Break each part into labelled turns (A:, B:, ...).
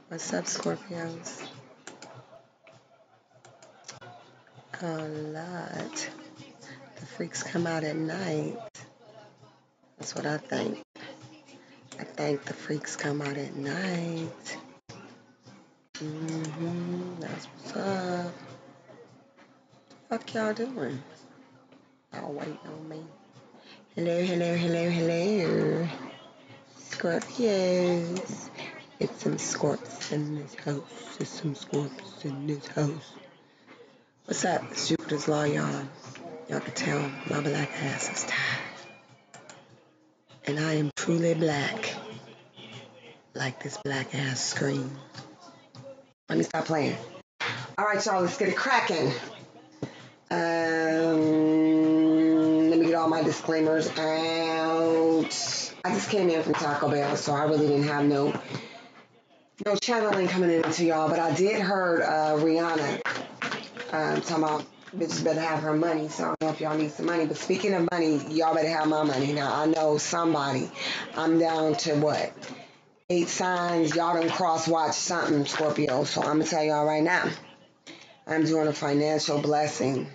A: What's up, Scorpios? A lot. The freaks come out at night. That's what I think. I think the freaks come out at night. That's what's up. Fuck y'all doing? Y'all waiting on me. Hello, hello, hello, hello. Scorpios. It's some scorps in this house. It's some scorps in this house. What's up? It's Jupiter's Law, y'all. Y'all can tell my black ass is tired. And I am truly black. Like this black ass screen. Let me stop playing. Alright, y'all, let's get it cracking. Let me get all my disclaimers out. I just came in from Taco Bell, so I really didn't have no channeling coming in to y'all, but I did heard Rihanna talking about bitches better have her money, so I don't know if y'all need some money. But speaking of money, y'all better have my money. Now, I know somebody. I'm down to what? 8 signs. Y'all done cross-watch something, Scorpio. So I'm going to tell y'all right now. I'm doing a financial blessing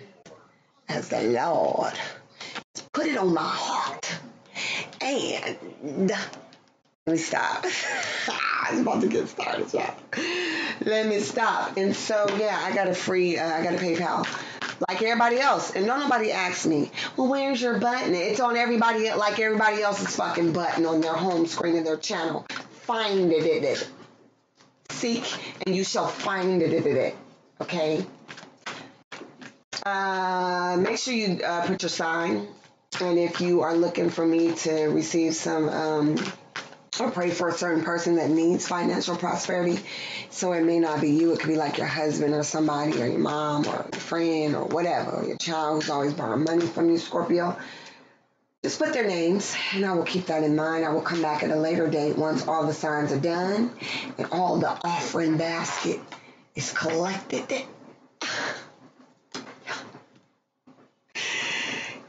A: as the Lord put it on my heart. And let me stop. I was about to get started, y'all. Let me stop. And so, yeah, I got a PayPal. Like everybody else. And don't nobody ask me, well, where's your button? It's on everybody, like everybody else's fucking button on their home screen of their channel. Find it. Seek and you shall find it. Okay? Make sure you put your sign. And if you are looking for me to receive some or pray for a certain person that needs financial prosperity, so it may not be you, it could be like your husband or somebody or your mom or your friend or whatever, or your child who's always borrowing money from you, Scorpio. Just put their names, and I will keep that in mind. I will come back at a later date once all the signs are done and all the offering basket is collected.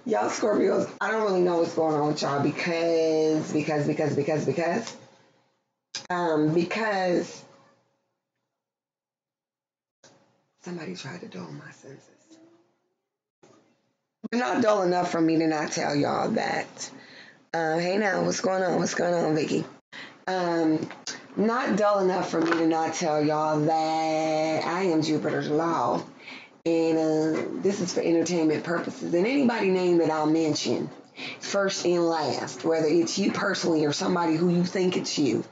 A: Y'all Scorpios, I don't really know what's going on with y'all because somebody tried to dull my senses. But not dull enough for me to not tell y'all that. Hey now, what's going on? What's going on, Vicky? Not dull enough for me to not tell y'all that I am Jupiter's Law. And this is for entertainment purposes. And anybody name that I'll mention, first and last, whether it's you personally or somebody who you think it's you,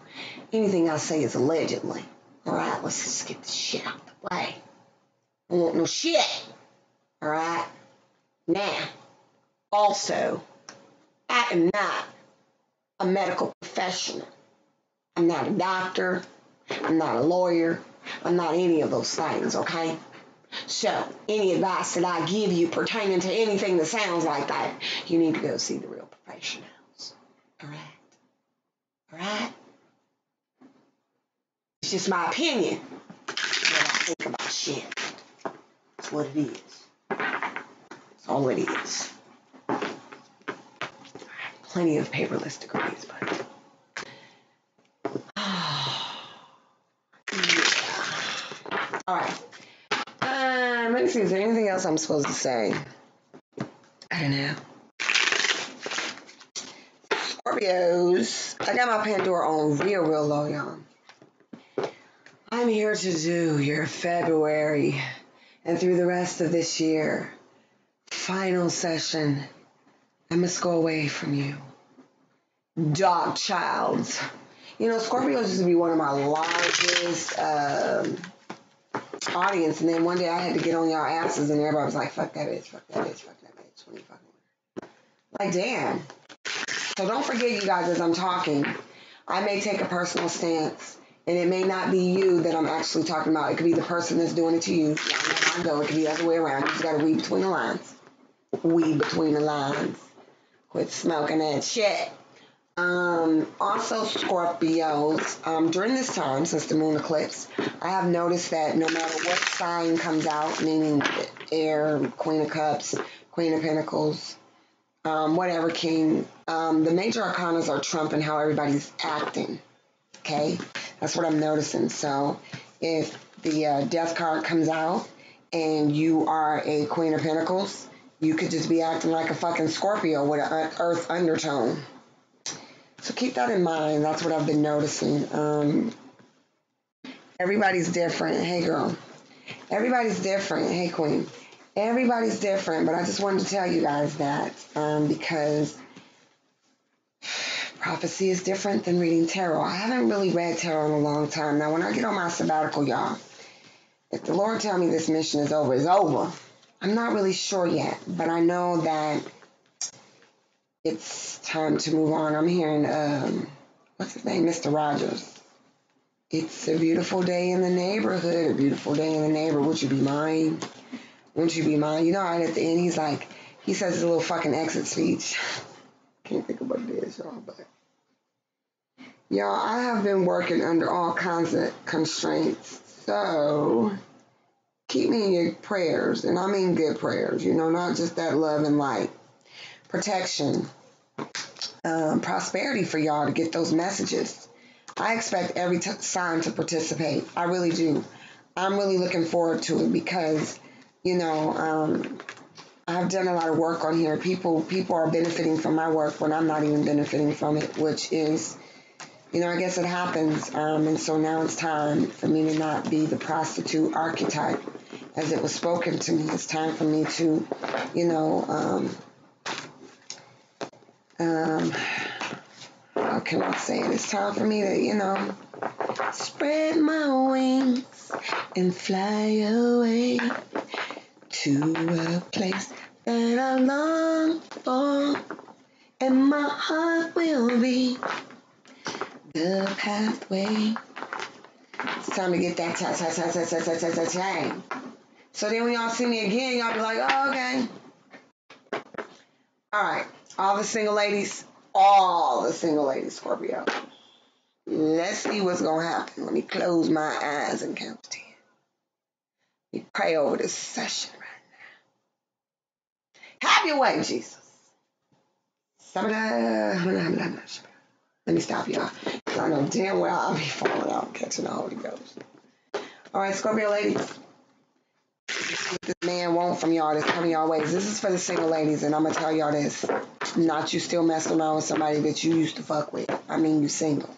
A: anything I say is allegedly. All right, let's just get this shit out the way. I don't want no shit. All right? Now, also, I am not a medical professional. I'm not a doctor. I'm not a lawyer. I'm not any of those things, okay? So, any advice that I give you pertaining to anything that sounds like that, you need to go see the real professionals. All right? All right? It's just my opinion. What I think about shit. That's what it is. That's all it is. Plenty of paperless degrees, but... yeah. All right. Let me see, is there anything else I'm supposed to say? I don't know. Scorpios, I got my Pandora on real low, y'all. I'm here to do your February and through the rest of this year. Final session. I must go away from you. Dog childs. You know, Scorpios used to be one of my largest audience, and then one day I had to get on y'all asses, and everybody was like, fuck that bitch, fuck that bitch, fuck that bitch. What are you fucking with? Like, damn. So don't forget, you guys, as I'm talking, I may take a personal stance, and it may not be you that I'm actually talking about. It could be the person that's doing it to you. Y'all know how I go. It could be the other way around. You just gotta read between the lines. Weed between the lines. Quit smoking that shit. Also, Scorpios, during this time, since the moon eclipse, I have noticed that no matter what sign comes out, meaning air, Queen of Cups, Queen of Pentacles, whatever king, the major arcanas are trumping how everybody's acting. okay? That's what I'm noticing. So if the death card comes out and you are a Queen of Pentacles, you could just be acting like a fucking Scorpio with an earth undertone. So keep that in mind. That's what I've been noticing. Everybody's different. Hey, girl. Everybody's different. Hey, Queen. Everybody's different, but I just wanted to tell you guys that because prophecy is different than reading tarot. I haven't really read tarot in a long time. Now, when I get on my sabbatical, y'all, if the Lord tell me this mission is over, it's over. I'm not really sure yet, but I know that it's time to move on. I'm hearing, what's his name? Mr. Rogers. It's a beautiful day in the neighborhood, a beautiful day in the neighborhood. Would you be mine? Won't you be mine? You know, right at the end, he's like, he says his little fucking exit speech. Can't think of what it is, y'all, but. Y'all, I have been working under all kinds of constraints, so keep me in your prayers, and I mean good prayers, you know, not just that love and light. Protection, prosperity for y'all to get those messages. I expect every sign to participate. I really do. I'm really looking forward to it because, you know, I've done a lot of work on here. People are benefiting from my work when I'm not even benefiting from it, which is, you know, I guess it happens. And so now it's time for me to not be the prostitute archetype as it was spoken to me. It's time for me to, you know, how can I say it? It's time for me to, you know, spread my wings and fly away to a place that I long for, and my heart will be the pathway. It's time to get that tang. So then when y'all see me again, y'all be like, oh, okay. All right. All the single ladies, Scorpio. Let's see what's going to happen. Let me close my eyes and count to 10. Let me pray over this session right now. Have your way, Jesus. Let me stop, y'all. Because I know damn well I'll be falling out catching the Holy Ghost. All right, Scorpio ladies. What this man want from y'all that's coming y'all ways. This is for the single ladies, and I'm going to tell y'all this. Not you still messing around with somebody that you used to fuck with. I mean, you single.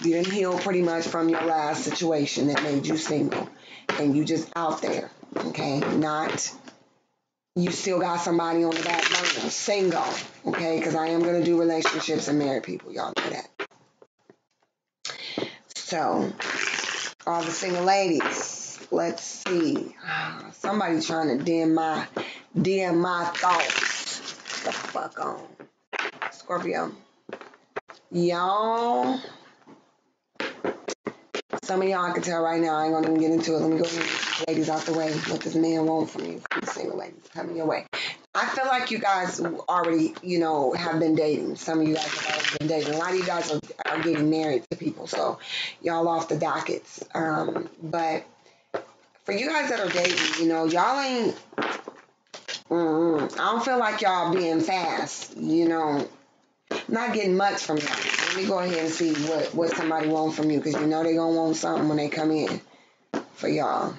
A: You didn't heal pretty much from your last situation that made you single. And you just out there, okay? Not, you still got somebody on the back burner. Single, okay? Because I am going to do relationships and married people. Y'all know that. So, all the single ladies, let's see. Somebody trying to dim my thoughts. The fuck on. Scorpio. Y'all. Some of y'all I can tell right now. I ain't gonna even get into it. Let me go ahead and get these ladies out the way. What this man want from you. From the single ladies coming your way. I feel like you guys already, you know, have been dating. Some of you guys have already been dating. A lot of you guys are getting married to people. So y'all off the dockets. But for you guys that are dating, you know, y'all ain't, I don't feel like y'all being fast, you know. I'm not getting much from y'all. Let me go ahead and see what somebody wants from you, because you know they're going to want something when they come in for y'all.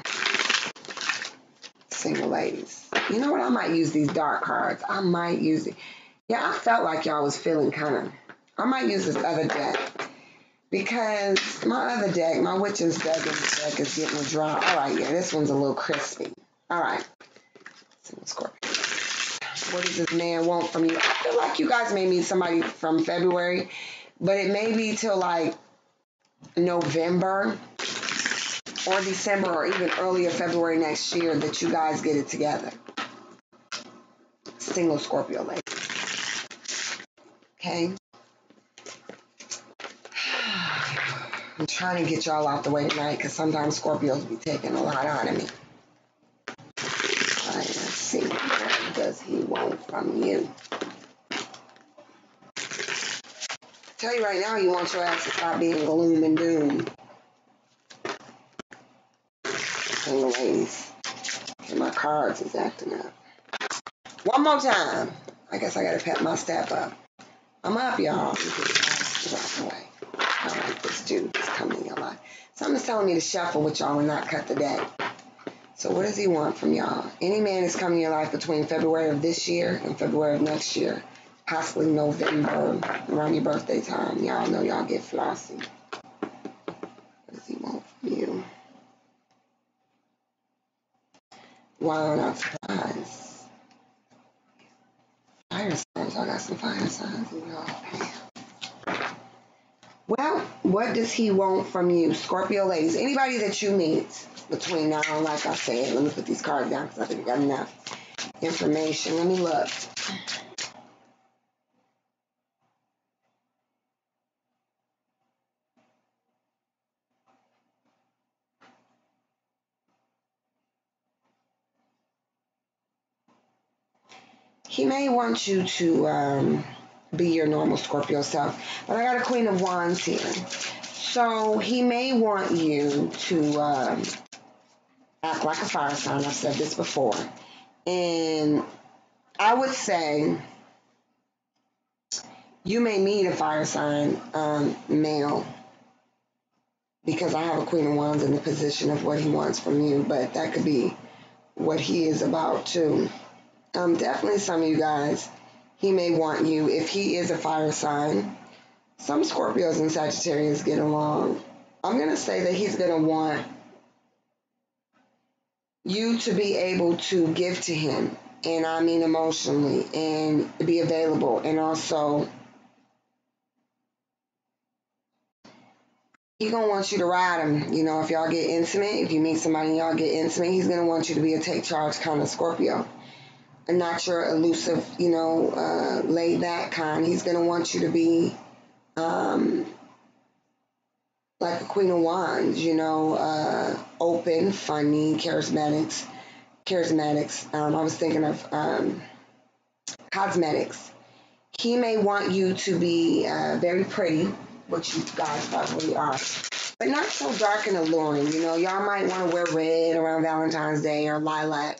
A: Single ladies. You know what? I might use these dark cards. I might use it. Yeah, I felt like y'all was feeling kind of, I might use this other deck. Because my other deck, my Witch's deck is getting dry. All right, yeah, this one's a little crispy. All right. Single Scorpio. What does this man want from you? I feel like you guys may meet somebody from February, but it may be till like November or December or even earlier February next year that you guys get it together. Single Scorpio lady. Okay? I'm trying to get y'all out the way tonight because sometimes Scorpios be taking a lot out of me. All right, let's see. What does he want from you? I tell you right now, he wants your ass to stop being gloom and doom. Single ladies. And my cards is acting up. One more time. I guess I gotta pep my step up. I'm up, y'all. Get out the way. I like this Something's telling me to shuffle with y'all and not cut the deck. So what does he want from y'all? Any man is coming in your life between February of this year and February of next year. Possibly November, around your birthday time. Y'all know y'all get flossy. What does he want from you? Wow, not surprised. Fire signs. I got some fire signs in y'all. Well, what does he want from you? Scorpio ladies. Anybody that you meet between now and, like I said, let me put these cards down because I think I got enough information. Let me look. He may want you to be your normal Scorpio self, but I got a Queen of Wands here. So he may want you to act like a fire sign. I've said this before. And I would say you may meet a fire sign male, because I have a Queen of Wands in the position of what he wants from you, but that could be what he is about too. Definitely some of you guys, he may want you, if he is a fire sign. Some Scorpios and Sagittarius get along. I'm going to say that he's going to want you to be able to give to him, and I mean emotionally, and be available, and also he's going to want you to ride him. You know, if y'all get intimate, if you meet somebody and y'all get intimate, he's going to want you to be a take charge kind of Scorpio. And not your elusive, laid back kind. He's going to want you to be like a Queen of Wands, open, funny, charismatics. I was thinking of cosmetics. He may want you to be very pretty, which you guys probably are, but not so dark and alluring. Y'all might want to wear red around Valentine's Day or lilac.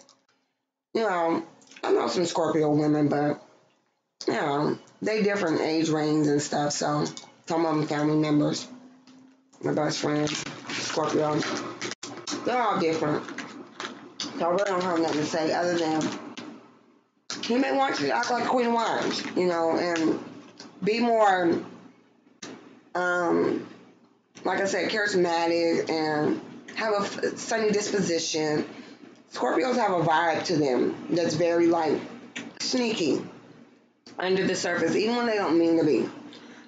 A: I know some Scorpio women, but, they different age range and stuff, so some of them family members, my best friends, Scorpio, they're all different. So I really don't have nothing to say other than he may want you to act like Queen of Wands, and be more, like I said, charismatic and have a sunny disposition. Scorpios have a vibe to them that's very, sneaky under the surface, even when they don't mean to be.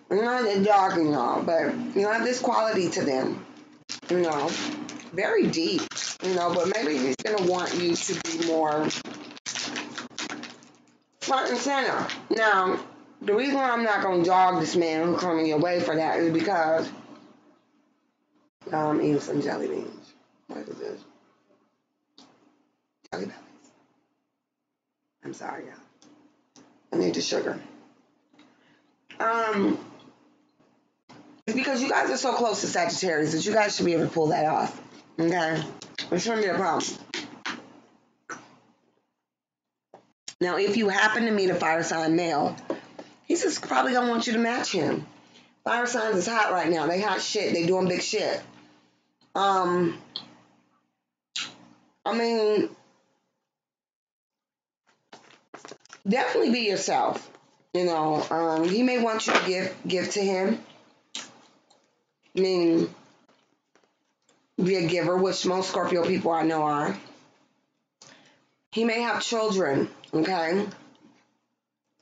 A: They're not dogging y'all, but, have this quality to them, very deep, but maybe he's going to want you to be more front and center. Now, the reason why I'm not going to dog this man who's coming your way for that is because I'm eating some jelly beans. What is this? Jelly bellies. I'm sorry, y'all. I need the sugar. It's because you guys are so close to Sagittarius that you guys should be able to pull that off. Okay? It shouldn't be a problem. Now, if you happen to meet a fire sign male, he's just probably going to want you to match him. Fire signs is hot right now. They hot shit. They doing big shit. Definitely be yourself. He may want you to give to him. Meaning, be a giver, which most Scorpio people I know are. He may have children, okay?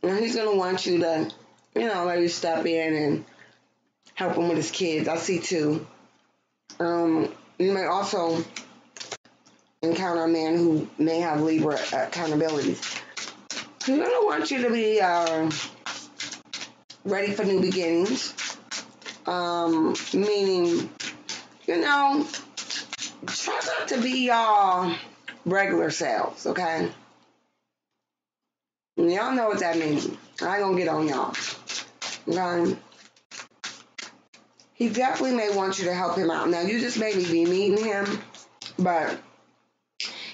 A: And he's going to want you to, let you step in and help him with his kids. I see two. You may also encounter a man who may have Libra accountabilities. He's going to want you to be ready for new beginnings. Meaning, try not to be y'all regular selves, okay? Y'all know what that means. I ain't gonna get on y'all. Okay? He definitely may want you to help him out. Now, you just maybe be meeting him, but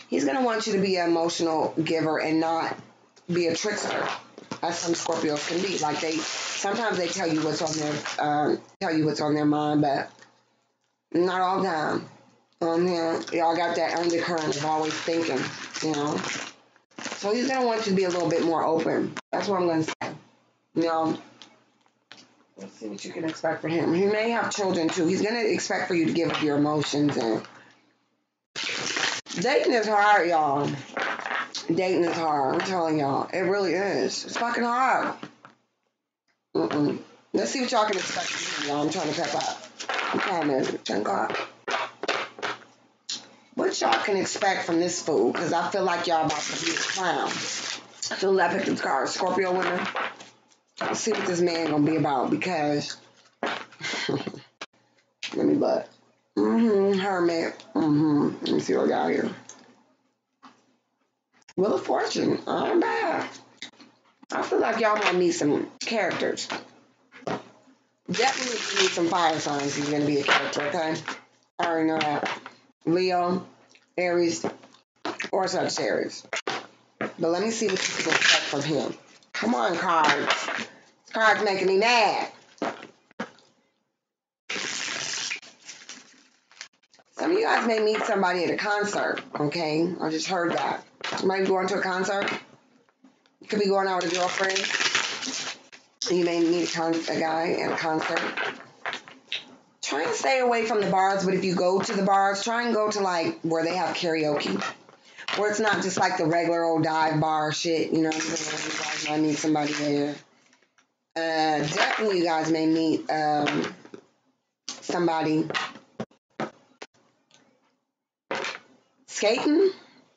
A: he's gonna want you to be an emotional giver and not be a trickster, as some Scorpios can be. Sometimes they tell you what's on their mind, but Not all the time. Yeah, y'all got that undercurrent of always thinking, you know. So he's gonna want you to be a little bit more open. That's what I'm gonna say. You know, let's see what you can expect for him. He may have children too. He's gonna expect for you to give up your emotions, and dating is hard, y'all. Dating is hard. I'm telling y'all, it really is. It's fucking hard. Let's see what y'all can expect from him, y'all. I'm trying to pep up. I'm trying to 10 o'clock. What y'all can expect from this fool? Because I feel like y'all about to be a clown. So I picked this card, Scorpio women. Let's see what this man gonna be about, because let me look. Hermit. Let me see what I got here. Wheel of Fortune. I'm bad. I feel like y'all might meet some characters. Definitely need some fire signs if you're gonna be a character, okay? I already know that. Leo, Aries, or Sagittarius. But let me see what you can expect from him. Come on, cards. This card's making me mad. Some of you guys may meet somebody at a concert, okay? I just heard that. You might be going to a concert. You could be going out with a girlfriend. You may meet a guy at a concert. Try and stay away from the bars, but if you go to the bars, try and go to like where they have karaoke. Where it's not just like the regular old dive bar shit, you know, you guys might meet somebody there. Definitely you guys may meet somebody skating,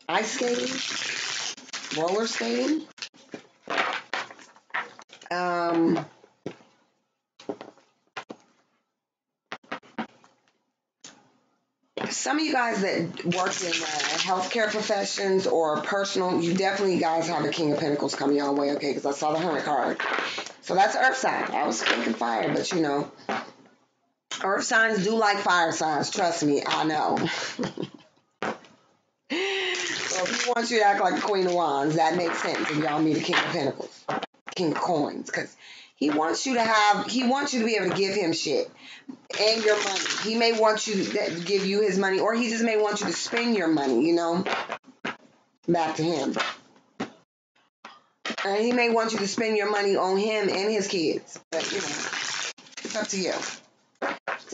A: ice skating, roller skating. Some of you guys that work in healthcare professions or personal, you definitely guys have a King of Pentacles coming your way, okay? Because I saw the Hermit card. So that's Earth sign. I was thinking fire, but you know, Earth signs do like fire signs. Trust me, I know. So if he wants you to act like a Queen of Wands, that makes sense if y'all meet a King of Pentacles, King of Coins, because he wants you to be able to give him shit and your money. He may want you to give you his money, or he just may want you to spend your money, you know, back to him. And he may want you to spend your money on him and his kids, but you know, it's up to you.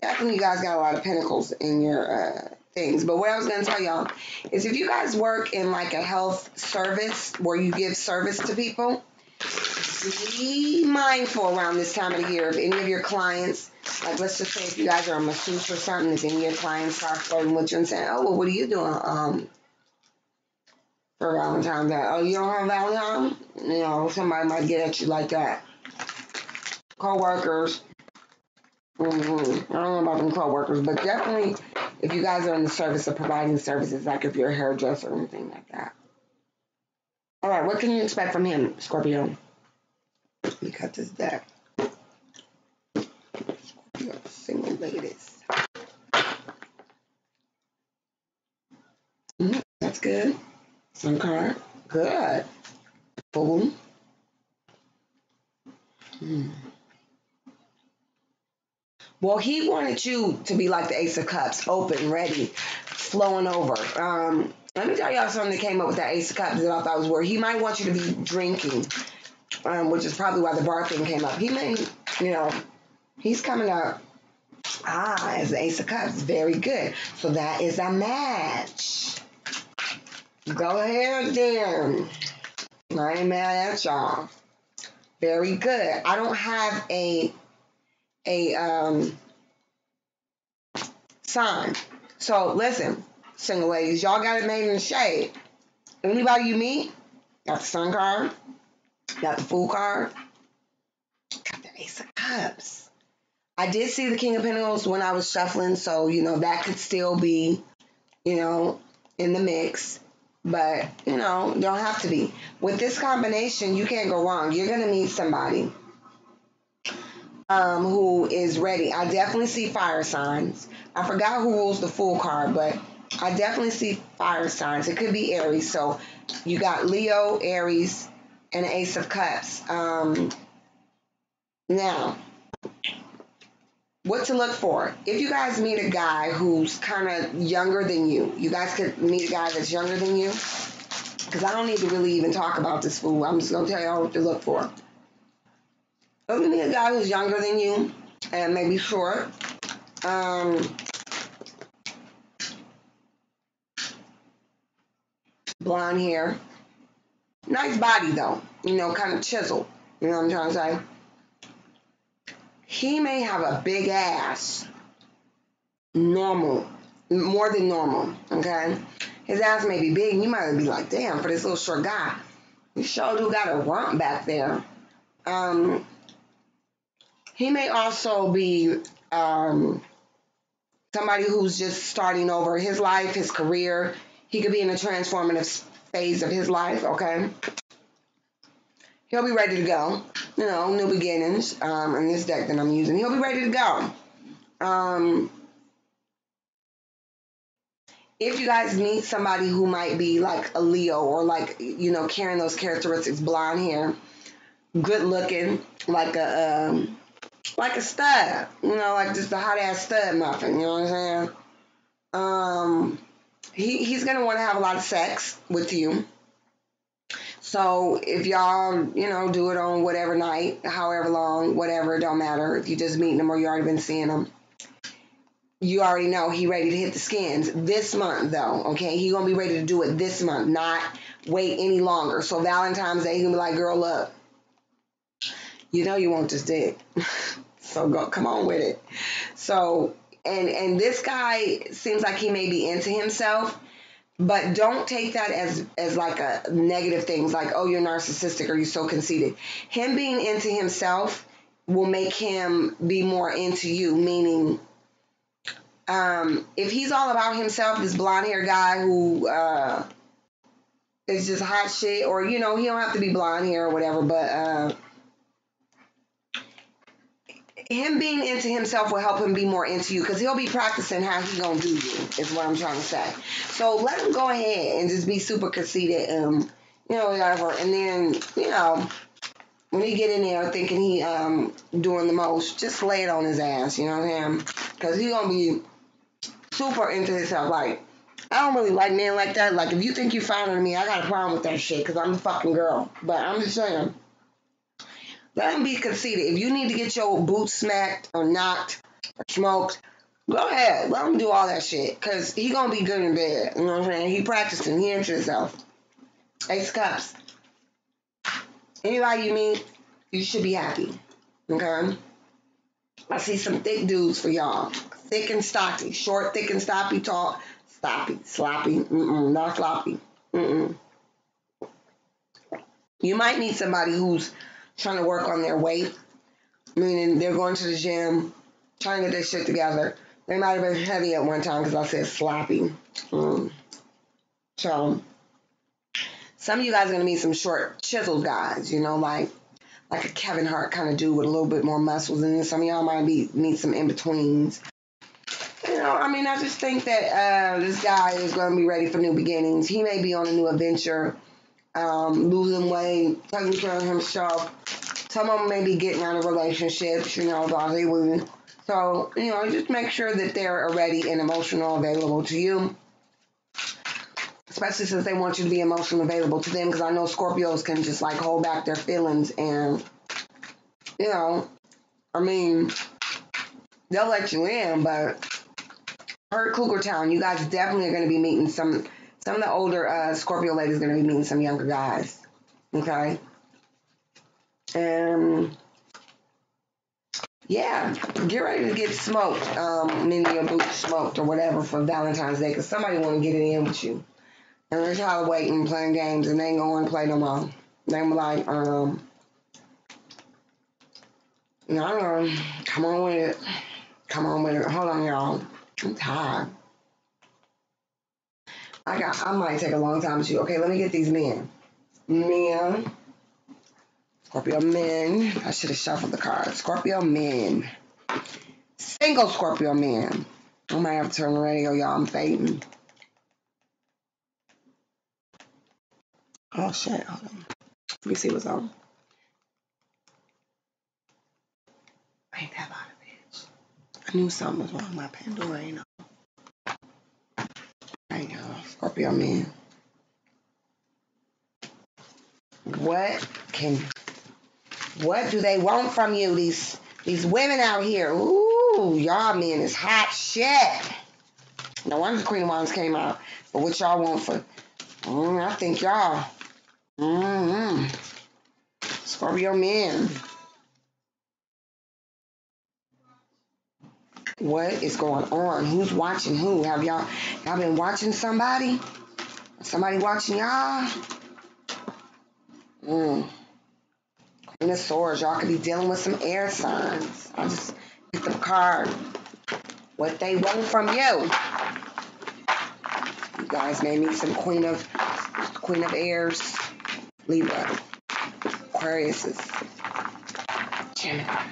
A: Definitely you guys got a lot of pentacles in your things. But what I was going to tell y'all is if you guys work in like a health service where you give service to people, be mindful around this time of the year if any of your clients, like let's just say if you guys are a masseuse or something, if any of your clients start flirting with you and saying, oh, well, what are you doing for Valentine's Day? Oh, you don't have Valentine? You know, somebody might get at you like that. Co-workers. I don't know about them co-workers, but definitely if you guys are in the service of providing services, like if you're a hairdresser or anything like that. All right, what can you expect from him, Scorpio? Let me cut this deck. Scorpio, single ladies. That's good. Sun card. Good. Boom. Well, he wanted you to be like the Ace of Cups, open, ready, flowing over. Let me tell y'all something that came up with that Ace of Cups that I thought was weird. He might want you to be drinking, which is probably why the bar thing came up. He may, you know, he's coming up, as the Ace of Cups. Very good. So that is a match. Go ahead then. I ain't mad at y'all. Very good. I don't have a sign. So listen, single ladies, y'all got it made in the shade. Anybody you meet, got the Sun card, got the Fool card, got the Ace of Cups. I did see the King of Pentacles when I was shuffling, so you know that could still be, you know, in the mix. But, you know, don't have to be. With this combination, you can't go wrong. You're going to meet somebody who is ready. I definitely see fire signs. I forgot who rules the Fool card, but I definitely see fire signs. It could be Aries. So you got Leo, Aries, and Ace of Cups. Now, what to look for. If you guys meet a guy who's kind of younger than you guys could meet a guy that's younger than you, because I don't need to really even talk about this fool. I'm just going to tell y'all what to look for. If you meet a guy who's younger than you and maybe short, blonde hair, nice body though, kind of chiseled, you know what I'm trying to say? He may have a big ass, normal, more than normal, okay? His ass may be big, and you might be like, damn, for this little short guy, you sure do got a rump back there. He may also be somebody who's just starting over his life, his career. He could be in a transformative phase of his life, okay? He'll be ready to go. New beginnings in this deck that I'm using. He'll be ready to go. If you guys meet somebody who might be like a Leo or like, carrying those characteristics, blonde hair, good looking, like a stud, like just a hot ass stud muffin, you know what I'm saying? He's going to want to have a lot of sex with you. So if y'all, do it on whatever night, however long, whatever, it don't matter. If you just meeting him or you already been seeing him, you already know he ready to hit the skins this month though, okay? He gonna be ready to do it this month, not wait any longer. So Valentine's Day, he gonna be like, girl, look, you want this dick. So go, come on with it. So, and this guy seems like he may be into himself, but don't take that as like a negative thing, like, oh, you're narcissistic or you're so conceited. Him being into himself will make him be more into you, meaning if he's all about himself, this blonde hair guy who is just hot shit, or, he don't have to be blonde hair or whatever, but him being into himself will help him be more into you, because he'll be practicing how he gonna do you, is what I'm trying to say. So let him go ahead and just be super conceited, whatever. And then, when he get in there thinking he doing the most, just lay it on his ass, you know what I'm saying? Because he gonna be super into himself. Like, I don't really like men like that. Like, if you think you're finer than me, I got a problem with that shit, because I'm a fucking girl. But I'm just saying, let him be conceited. If you need to get your boots smacked or knocked or smoked, go ahead. Let him do all that shit, because he going to be good in bed. You know what I'm saying? He practicing. He into himself. Ace of Cups. Anybody you meet, you should be happy. Okay? I see some thick dudes for y'all. Thick and stocky. Short, thick and stocky, tall. Sloppy. Not floppy. You might meet somebody who's trying to work on their weight, meaning they're going to the gym, trying to get their shit together. They might have been heavy at one time because I said sloppy. So, some of you guys are going to meet some short, chiseled guys, like a Kevin Hart kind of dude with a little bit more muscles. And then some of y'all might meet some in-betweens. I just think that this guy is going to be ready for new beginnings. He may be on a new adventure, losing weight, taking care of himself. Some of them may be getting out of relationships, So, just make sure that they're ready and emotional available to you. Especially since they want you to be emotionally available to them, because I know Scorpios can just like hold back their feelings, and they'll let you in, but heard Cougar Town, you guys definitely are going to be meeting some of the older Scorpio ladies are going to be meeting some younger guys. Okay? And yeah, get ready to get smoked, meaning your boots smoked or whatever for Valentine's Day, because somebody want to get it in with you. And they're tired of waiting and playing games, and they ain't going to play no more. They be like, come on with it. Come on with it. Hold on, y'all. I'm tired. I might take a long time to shoot. Okay, let me get these men. Men. Scorpio men. I should have shuffled the cards. Scorpio men. Single Scorpio men. I might have to turn the radio, y'all. I'm fading. Oh, shit. Hold on. Let me see what's on. Ain't that about a bitch. knew something was wrong with my Pandora, you know. There you go, Scorpio man. What do they want from you? These women out here. Ooh, y'all men is hot shit. No wonder the Queen of Wands came out. But what y'all want for? I think y'all. Scorpio men. What is going on? Who's watching who? Have y'all been watching somebody? Somebody watching y'all? Queen of Swords. Y'all could be dealing with some air signs. I just picked up a card. What they want from you. You guys may meet some Queen of Airs. Libra. Aquarius. Gemini.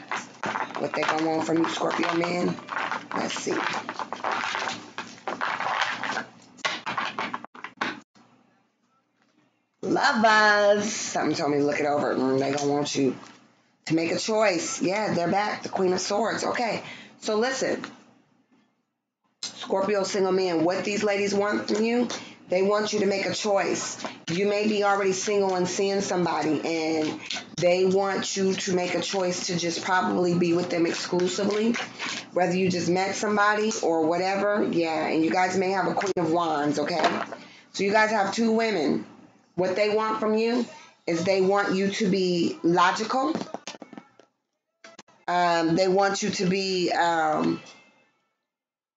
A: What they gonna want from you, Scorpio man? Let's see. Lovers. Something told me to look it over. They gonna want you to make a choice. Yeah, they're back. The Queen of Swords. Okay. So listen. Scorpio single man. What these ladies want from you? They want you to make a choice. You may be already single and seeing somebody, and they want you to make a choice to just probably be with them exclusively, whether you just met somebody or whatever. Yeah, and you guys may have a Queen of Wands, okay? So you guys have two women. What they want from you is they want you to be logical. They want you to be...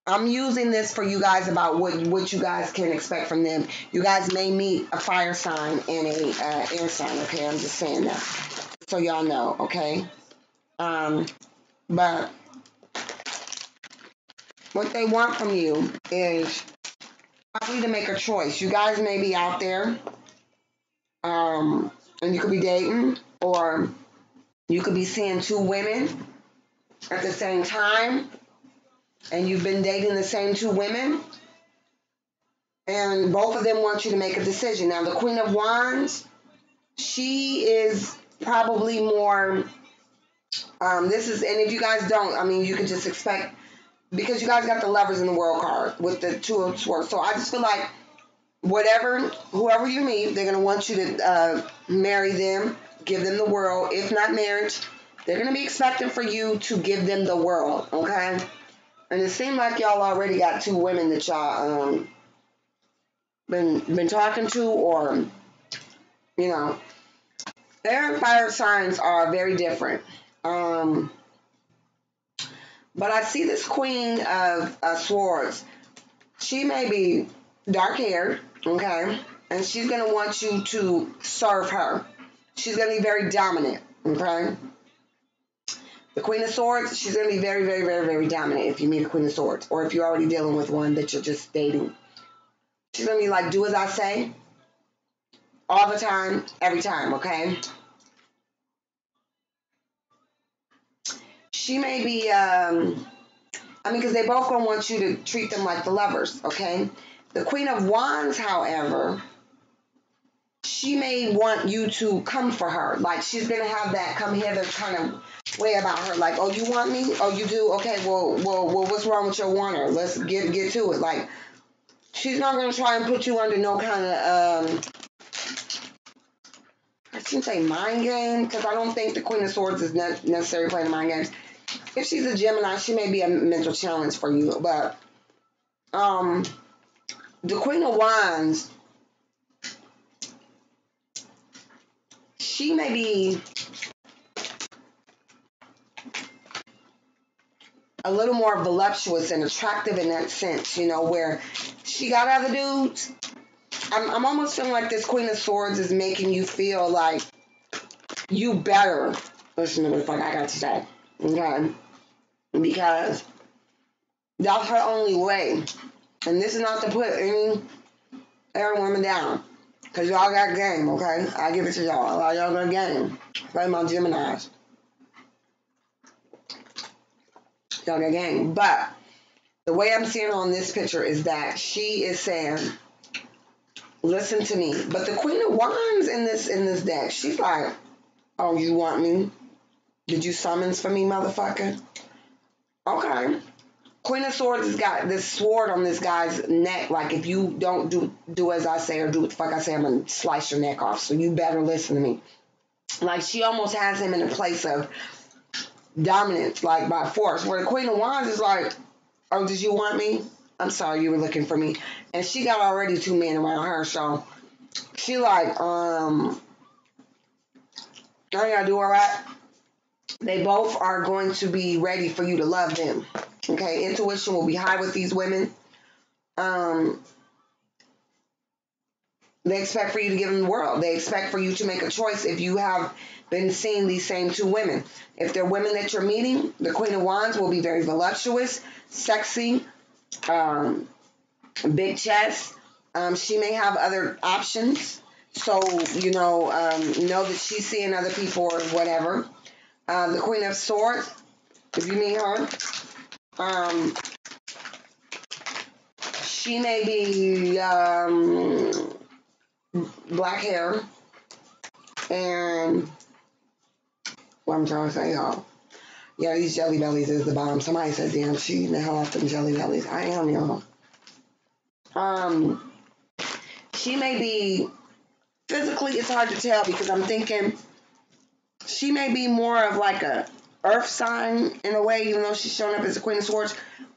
A: I'm using this for you guys about what you guys can expect from them. You guys may meet a fire sign and a air sign, okay? I'm just saying that. So y'all know, okay? But what they want from you is probably to make a choice. You guys may be out there, and you could be dating, or you could be seeing two women at the same time, and you've been dating the same two women, and both of them want you to make a decision. Now, the Queen of Wands, she is probably more, and if you guys don't, I mean, you could just expect, because you guys got the Lovers in the World card with the Two of Swords. So I just feel like whoever you meet, they're going to want you to marry them, give them the world. If not marriage, they're going to be expecting for you to give them the world, okay? And it seems like y'all already got two women that y'all been talking to, or, you know. Air and fire signs are very different. But I see this Queen of Swords. She may be dark-haired, okay? And she's going to want you to serve her. She's going to be very dominant, okay? The Queen of Swords, she's going to be very, very, very, very dominant if you meet a Queen of Swords, or if you're already dealing with one that you're just dating. She's going to be like, do as I say, all the time, every time, okay? She may be, because they both going to want you to treat them like the Lovers, okay? The Queen of Wands, however, she may want you to come for her. Like, she's going to have that come hither kind of way about her. Like, oh, you want me? Oh, you do? Okay, well, what's wrong with your wanter? Let's get to it. Like, she's not going to try and put you under no kind of, I shouldn't say mind game, because I don't think the Queen of Swords is necessarily playing mind games. If she's a Gemini, she may be a mental challenge for you. But the Queen of Wands, she may be a little more voluptuous and attractive in that sense, you know, where she got other dudes. I'm almost feeling like this Queen of Swords is making you feel like you better listen to what the fuck I got to say, okay? Because that's her only way. And this is not to put any air woman down, because y'all got game, okay? I give it to y'all. Y'all got game. Play my Geminis. Y'all got game. But the way I'm seeing on this picture is that she is saying, listen to me. But the Queen of Wands in this deck, she's like, oh, you want me? Did you summons for me, motherfucker? Okay. Queen of Swords has got this sword on this guy's neck. Like, if you don't do as I say or do what the fuck I say, I'm going to slice your neck off. So you better listen to me. Like, she almost has him in a place of dominance, like, by force. Where the Queen of Wands is like, oh, did you want me? I'm sorry, you were looking for me. And she got already 2 men around her. So she like, I gotta do all right. They both are going to be ready for you to love them. Okay, intuition will be high with these women. They expect for you to give them the world. They expect for you to make a choice if you have been seeing these same 2 women. If they're women that you're meeting, the Queen of Wands will be very voluptuous, sexy, big chest. She may have other options. So, know that she's seeing other people or whatever. The Queen of Swords, if you meet her, she may be black hair, and what I'm trying to say, y'all. Yeah, these jelly bellies is the bomb. Somebody said, damn, she eating the hell out them jelly bellies. I am, y'all. She may be, physically, it's hard to tell because I'm thinking she may be more of like a earth sign in a way, even though she's showing up as a Queen of Swords,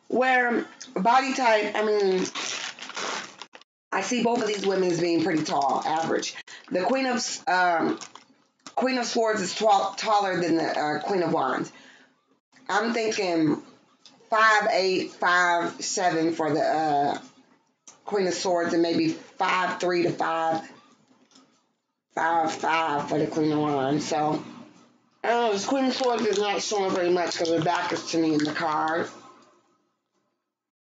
A: where body type, I mean, I see both of these women as being pretty tall, average. The Queen of Swords is taller than the Queen of Wands. I'm thinking 5'8", 5'7" for the Queen of Swords, and maybe 5'3" to 5'5" for the Queen of Wands. So, I don't know, this Queen of Swords is not showing very much because her back is to me in the card.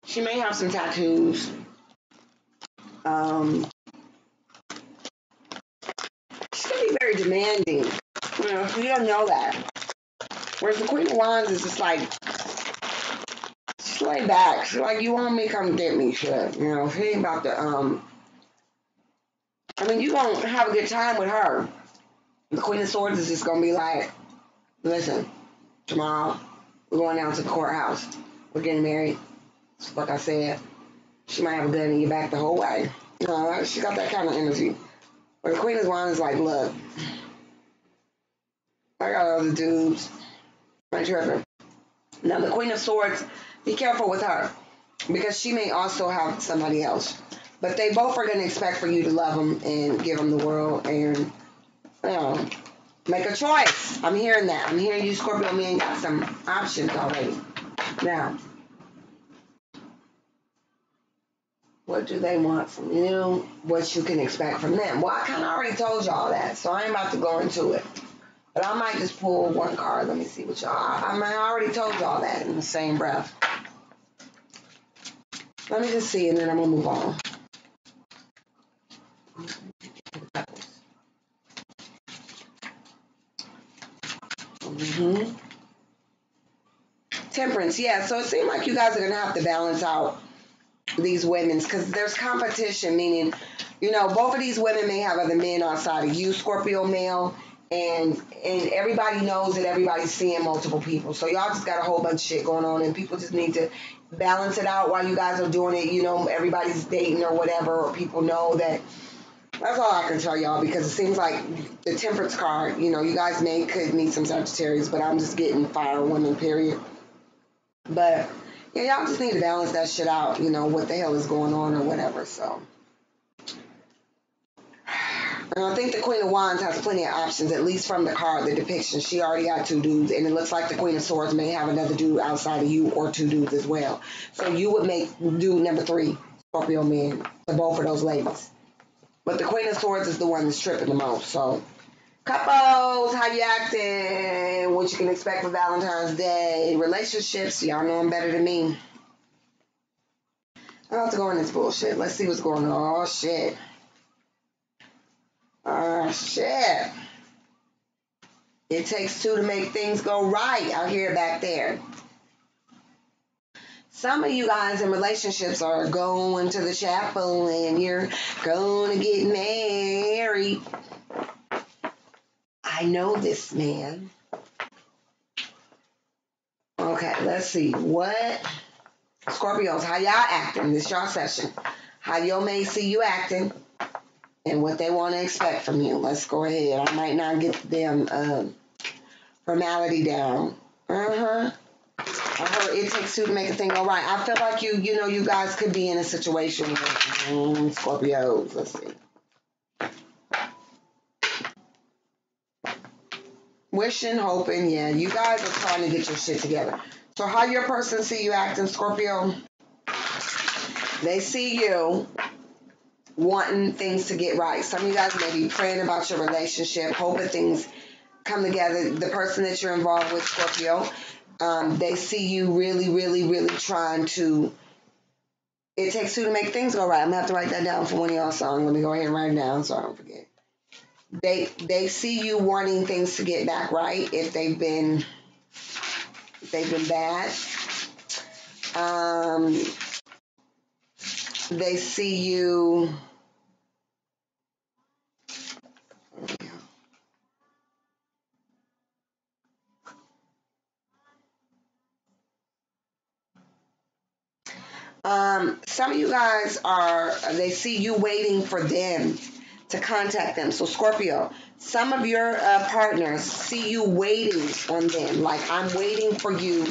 A: She may have some tattoos. She's going to be very demanding. You don't know that. Whereas the Queen of Wands is just like, she's laid back. She's like, you want me, come get me, shit. She ain't about to, I mean, you going to have a good time with her. The Queen of Swords is just going to be like, listen, tomorrow, we're going down to the courthouse. We're getting married. Like I said, she might have a gun in your back the whole way. She got that kind of energy. But the Queen of Wands is like, look, I got other dudes. I'm tripping. Now, the Queen of Swords, be careful with her, because she may also have somebody else. But they both are going to expect for you to love them and give them the world and, make a choice. I'm hearing that. I'm hearing you, Scorpio men, got some options already. Now, what do they want from you? What you can expect from them? Well, I kind of already told y'all that, so I ain't about to go into it. But I might just pull one card. Let me see what y'all... I already told y'all that in the same breath. Let me just see, and then I'm going to move on. Temperance, yeah. So it seems like you guys are going to have to balance out these women, because there's competition, meaning, both of these women may have other men outside of you, Scorpio male, and everybody knows that everybody's seeing multiple people. So y'all just got a whole bunch of shit going on, and people just need to balance it out while you guys are doing it. Everybody's dating or whatever, or people know that. That's all I can tell y'all, because it seems like the Temperance card, you guys could meet some Sagittarius, but I'm just getting fire women, period. But yeah, y'all just need to balance that shit out, what the hell is going on or whatever, so. And I think the Queen of Wands has plenty of options, at least from the card, the depiction. She already got 2 dudes, and it looks like the Queen of Swords may have another dude outside of you, or 2 dudes as well. So you would make dude number 3, Scorpio men, to both of those ladies. But the Queen of Swords is the one that's tripping the most, so. Couples, how you acting? What you can expect for Valentine's Day? Relationships, y'all know them better than me. I don't have to go in this bullshit. Let's see what's going on. Oh, shit. Oh, shit. It takes 2 to make things go right out here back there. Some of you guys in relationships are going to the chapel and you're going to get married. I know this man. Okay, let's see. What Scorpios, how y'all acting? This y'all session. How your mate see you acting and what they want to expect from you. Let's go ahead. I might not get them formality down. I heard it takes two to make a thing go right. I feel like you guys could be in a situation with Scorpios. Let's see. Wishing, hoping, yeah. You guys are trying to get your shit together. So how your person see you acting, Scorpio? They see you wanting things to get right. Some of you guys may be praying about your relationship, hoping things come together. The person that you're involved with, Scorpio, they see you really, really, really trying to. It takes two to make things go right. I'm gonna have to write that down for one of y'all songs. Let me go ahead and write it down so I don't forget. They see you wanting things to get back right if they've been bad. They see you. Some of you guys they see you waiting for them to contact them. So Scorpio, some of your partners see you waiting on them. Like, I'm waiting for you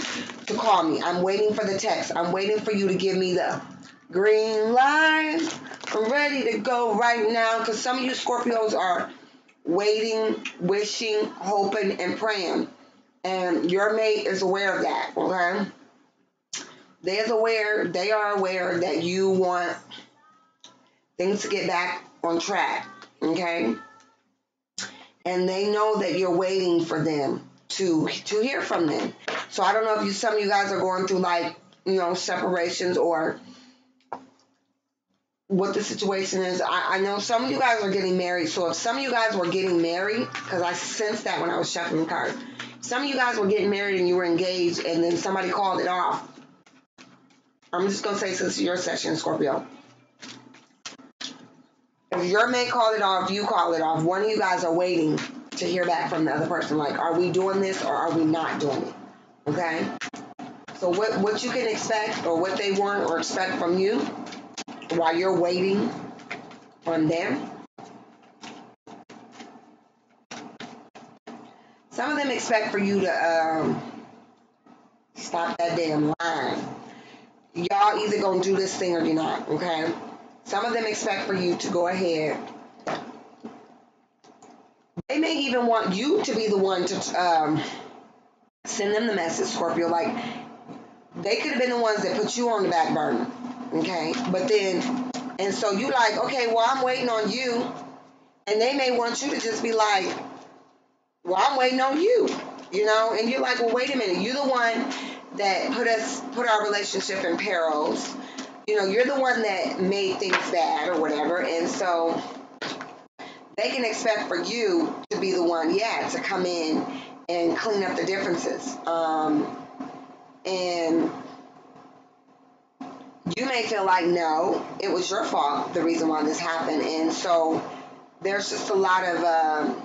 A: to call me. I'm waiting for the text. I'm waiting for you to give me the green light. I'm ready to go right now. Because some of you Scorpios are waiting, wishing, hoping, and praying. And your mate is aware of that, okay? They are aware that you want things to get back on track, okay? And they know that you're waiting for them to hear from them. So I don't know if some of you guys are going through separations or what the situation is. I know some of you guys are getting married. So if some of you guys were getting married, because I sensed that when I was shuffling cards, some of you guys were getting married and you were engaged and then somebody called it off. I'm just going to say since it's your session, Scorpio. If your mate called it off, you call it off. One of you guys are waiting to hear back from the other person. Like, are we doing this or are we not doing it? Okay? So what you can expect or what they want or expect from you while you're waiting on them. Some of them expect for you to stop that damn line. Y'all either gonna do this thing or you're not, okay? Some of them expect for you to go ahead. They may even want you to be the one to send them the message, Scorpio. Like, they could have been the ones that put you on the back burner, okay? But then, and so you like, okay, well, I'm waiting on you. And they may want you to just be like, well, I'm waiting on you, And you're like, well, wait a minute. You're the one that put our relationship in perils. You're the one that made things bad or whatever. And so they can expect for you to be the one, to come in and clean up the differences. And you may feel like, no, it was your fault, the reason why this happened. And so there's just a lot of,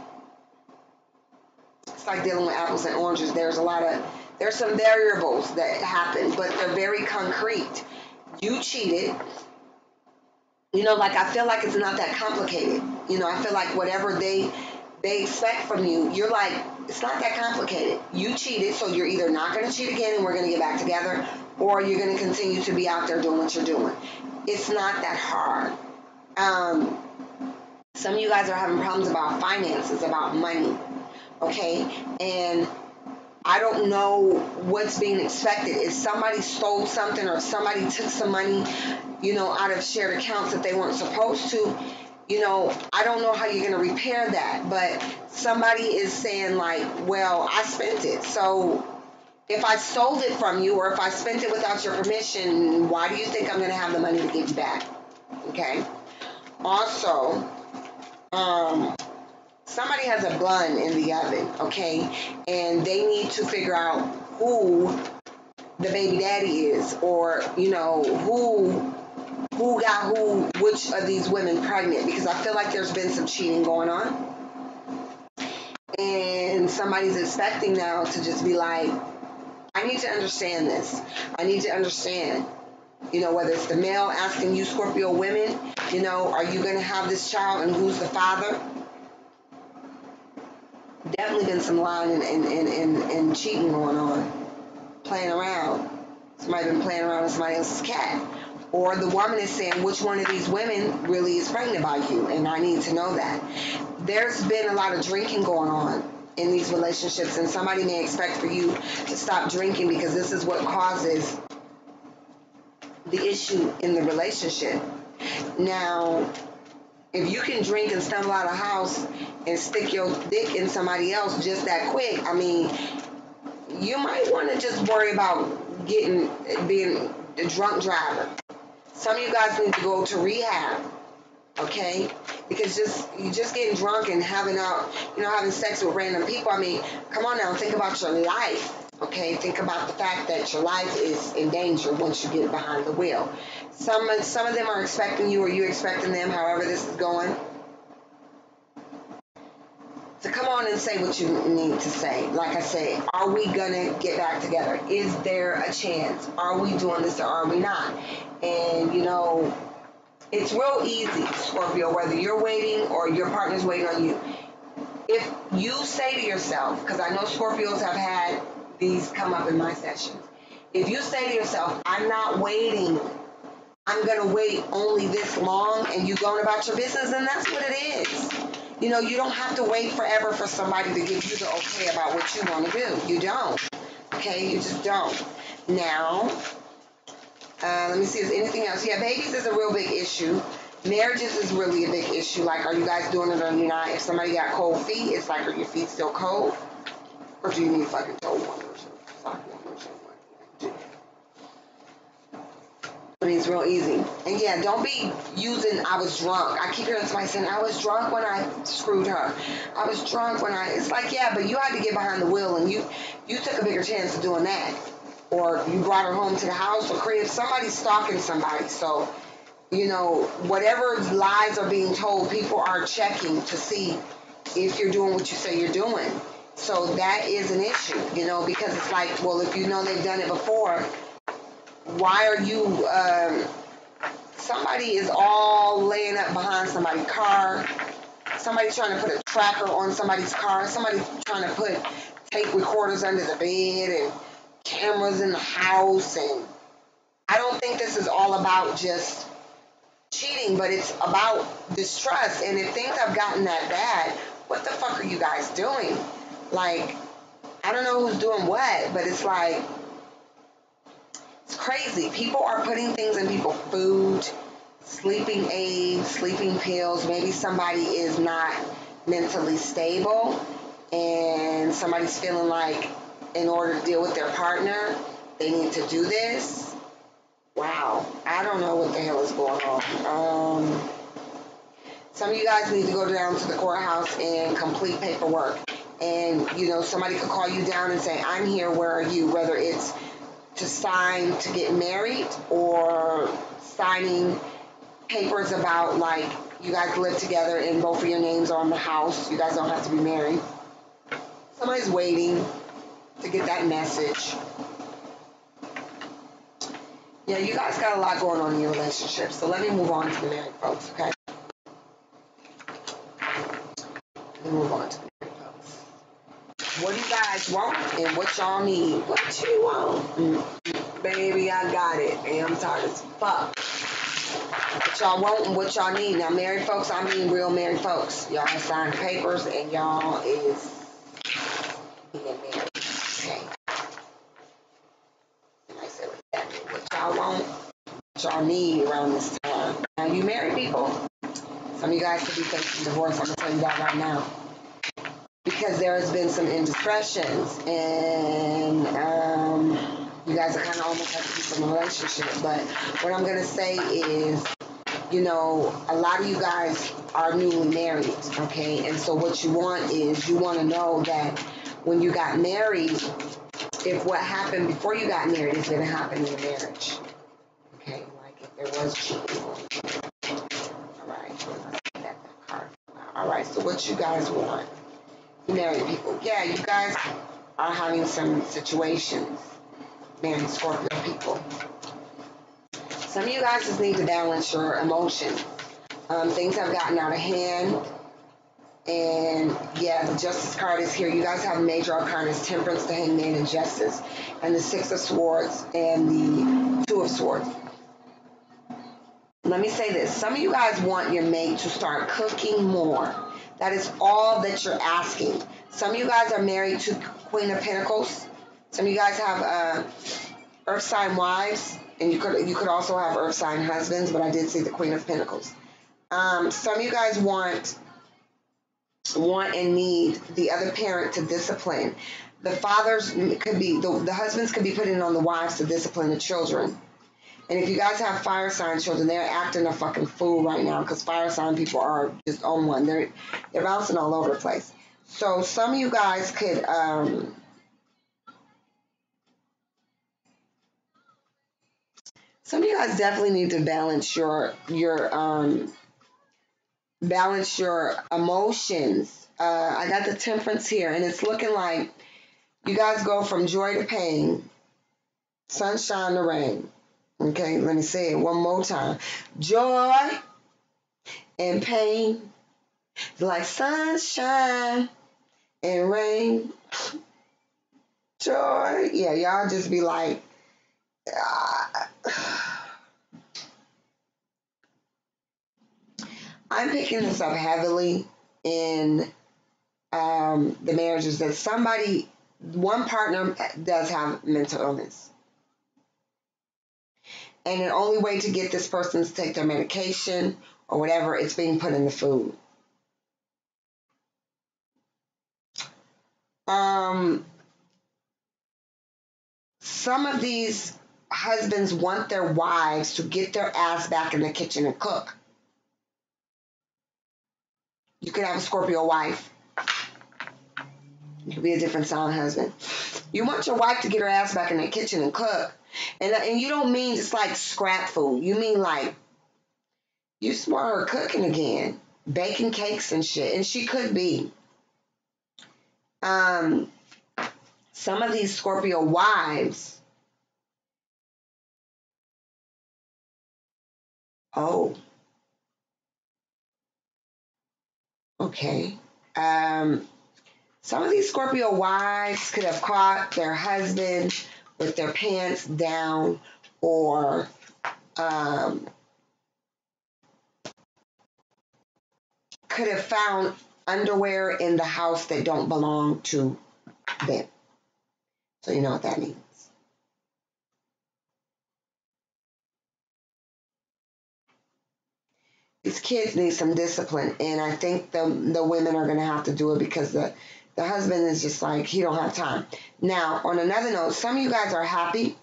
A: it's like dealing with apples and oranges. There's some variables that happen, but they're very concrete. You cheated. I feel like it's not that complicated. I feel like whatever they expect from you, you're like, it's not that complicated. You cheated, so you're either not going to cheat again and we're going to get back together, or you're going to continue to be out there doing what you're doing. It's not that hard. Some of you guys are having problems about finances, about money, okay? And I don't know what's being expected. If somebody stole something or somebody took some money, out of shared accounts that they weren't supposed to, I don't know how you're going to repair that. But somebody is saying like, well, I spent it. So if I stole it from you or if I spent it without your permission, why do you think I'm going to have the money to give you back? Okay. Also, somebody has a bun in the oven, okay? And they need to figure out who the baby daddy is, or, who got which of these women pregnant, because I feel like there's been some cheating going on. And somebody's expecting now to just be like, I need to understand this. I need to understand, You know, whether it's the male asking you, Scorpio women, you know, are you going to have this child and who's the father? Definitely been some lying and cheating going on. Playing around. Somebody been playing around with somebody else's cat. Or the woman is saying, which one of these women really is pregnant by you? And I need to know that. There's been a lot of drinking going on in these relationships, and somebody may expect for you to stop drinking because this is what causes the issue in the relationship. Now, if you can drink and stumble out of the house and stick your dick in somebody else just that quick, I mean, you might want to just worry about being a drunk driver. Some of you guys need to go to rehab, okay? Because you just getting drunk and having sex with random people. I mean, come on now, think about your life, okay? Think about the fact that your life is in danger once you get behind the wheel. Some of them are expecting you, or you expecting them, however this is going. So come on and say what you need to say. Like I say, are we gonna get back together? Is there a chance? Are we doing this or are we not? And you know, it's real easy, Scorpio, whether you're waiting or your partner's waiting on you. If you say to yourself, because I know Scorpios have had these come up in my sessions. If you say to yourself, I'm not waiting, I'm going to wait only this long, and you going about your business, then that's what it is. You know, you don't have to wait forever for somebody to give you the okay about what you want to do. You don't. Okay? You just don't. Now, let me see, is anything else? Yeah, babies is a real big issue. Marriages is really a big issue. Like, are you guys doing it or you're not? If somebody got cold feet, it's like, are your feet still cold? Or do you need fucking toe warmers or sock warmers or what? I mean, it's real easy. And yeah, don't be using, I was drunk. I keep hearing somebody saying, I was drunk when I screwed her. I was drunk when it's like, yeah, but you had to get behind the wheel and you took a bigger chance of doing that. Or you brought her home to the house or crib. Somebody's stalking somebody. So, you know, whatever lies are being told, people are checking to see if you're doing what you say you're doing. So that is an issue, you know, because it's like, well, if you know they've done it before, why are you, somebody is all laying up behind somebody's car. Somebody's trying to put a tracker on somebody's car. Somebody's trying to put tape recorders under the bed and cameras in the house. And I don't think this is all about just cheating, but it's about distrust. And if things have gotten that bad, what the fuck are you guys doing? Like, I don't know who's doing what, but it's like, it's crazy. People are putting things in people's food, sleeping aids, sleeping pills. Maybe somebody is not mentally stable and somebody's feeling like in order to deal with their partner, they need to do this. Wow. I don't know what the hell is going on. Some of you guys need to go down to the courthouse and complete paperwork. And, you know, somebody could call you down and say, I'm here, where are you? Whether it's to sign to get married or signing papers about, like, you guys live together and both of your names are on the house. You guys don't have to be married. Somebody's waiting to get that message. Yeah, you guys got a lot going on in your relationship. So let me move on to the married folks, okay? Let me move on to the married folks. What do you guys want and what y'all need? What you want? Baby, I got it. And I'm tired as fuck. What y'all want and what y'all need. Now, married folks, I mean real married folks. Y'all have signed papers and y'all is being married. Okay. I said exactly what y'all want, what y'all need around this time. Now, you married people, some of you guys could be facing divorce. I'm going to tell you that right now. Because there has been some indiscretions and you guys are kind of almost have to be from a relationship. But what I'm going to say is, you know, a lot of you guys are newly married, okay? And so what you want is you want to know that when you got married, if what happened before you got married is going to happen in the marriage. Okay? Like if there was cheating. All right. That card. All right. So what you guys want? Married people. Yeah, you guys are having some situations. Married Scorpio people. Some of you guys just need to balance your emotions. Things have gotten out of hand. And yeah, the Justice card is here. You guys have major arcanas, Temperance, the Hangman, and Justice. And the Six of Swords and the Two of Swords. Let me say this. Some of you guys want your mate to start cooking more. That is all that you're asking. Some of you guys are married to Queen of Pentacles. Some of you guys have Earth sign wives. And you could also have Earth sign husbands, but I did see the Queen of Pentacles. Some of you guys want and need the other parent to discipline. The fathers could be, the husbands could be putting on the wives to discipline the children. And if you guys have fire sign children, they're acting a fucking fool right now because fire sign people are just on one. They're bouncing all over the place. So some of you guys could some of you guys definitely need to balance your emotions. I got the Temperance here, and it's looking like you guys go from joy to pain, sunshine to rain. Okay, let me say it one more time. Joy and pain, like sunshine and rain. Joy. Yeah, y'all just be like, I'm picking this up heavily in the marriages that one partner does have mental illness. And the only way to get this person to take their medication or whatever, it's being put in the food. Some of these husbands want their wives to get their ass back in the kitchen and cook. You could have a Scorpio wife. You could be a different sign husband. You want your wife to get her ass back in the kitchen and cook. And you don't mean just like scrap food. You mean like you smart her cooking again. Baking cakes and shit. And she could be. Some of these Scorpio wives. Oh. Okay. Some of these Scorpio wives could have caught their husband with their pants down or could have found underwear in the house that don't belong to them. So you know what that means. These kids need some discipline, and I think the women are going to have to do it because the husband is just like, he don't have time. Now, on another note, some of you guys are happy,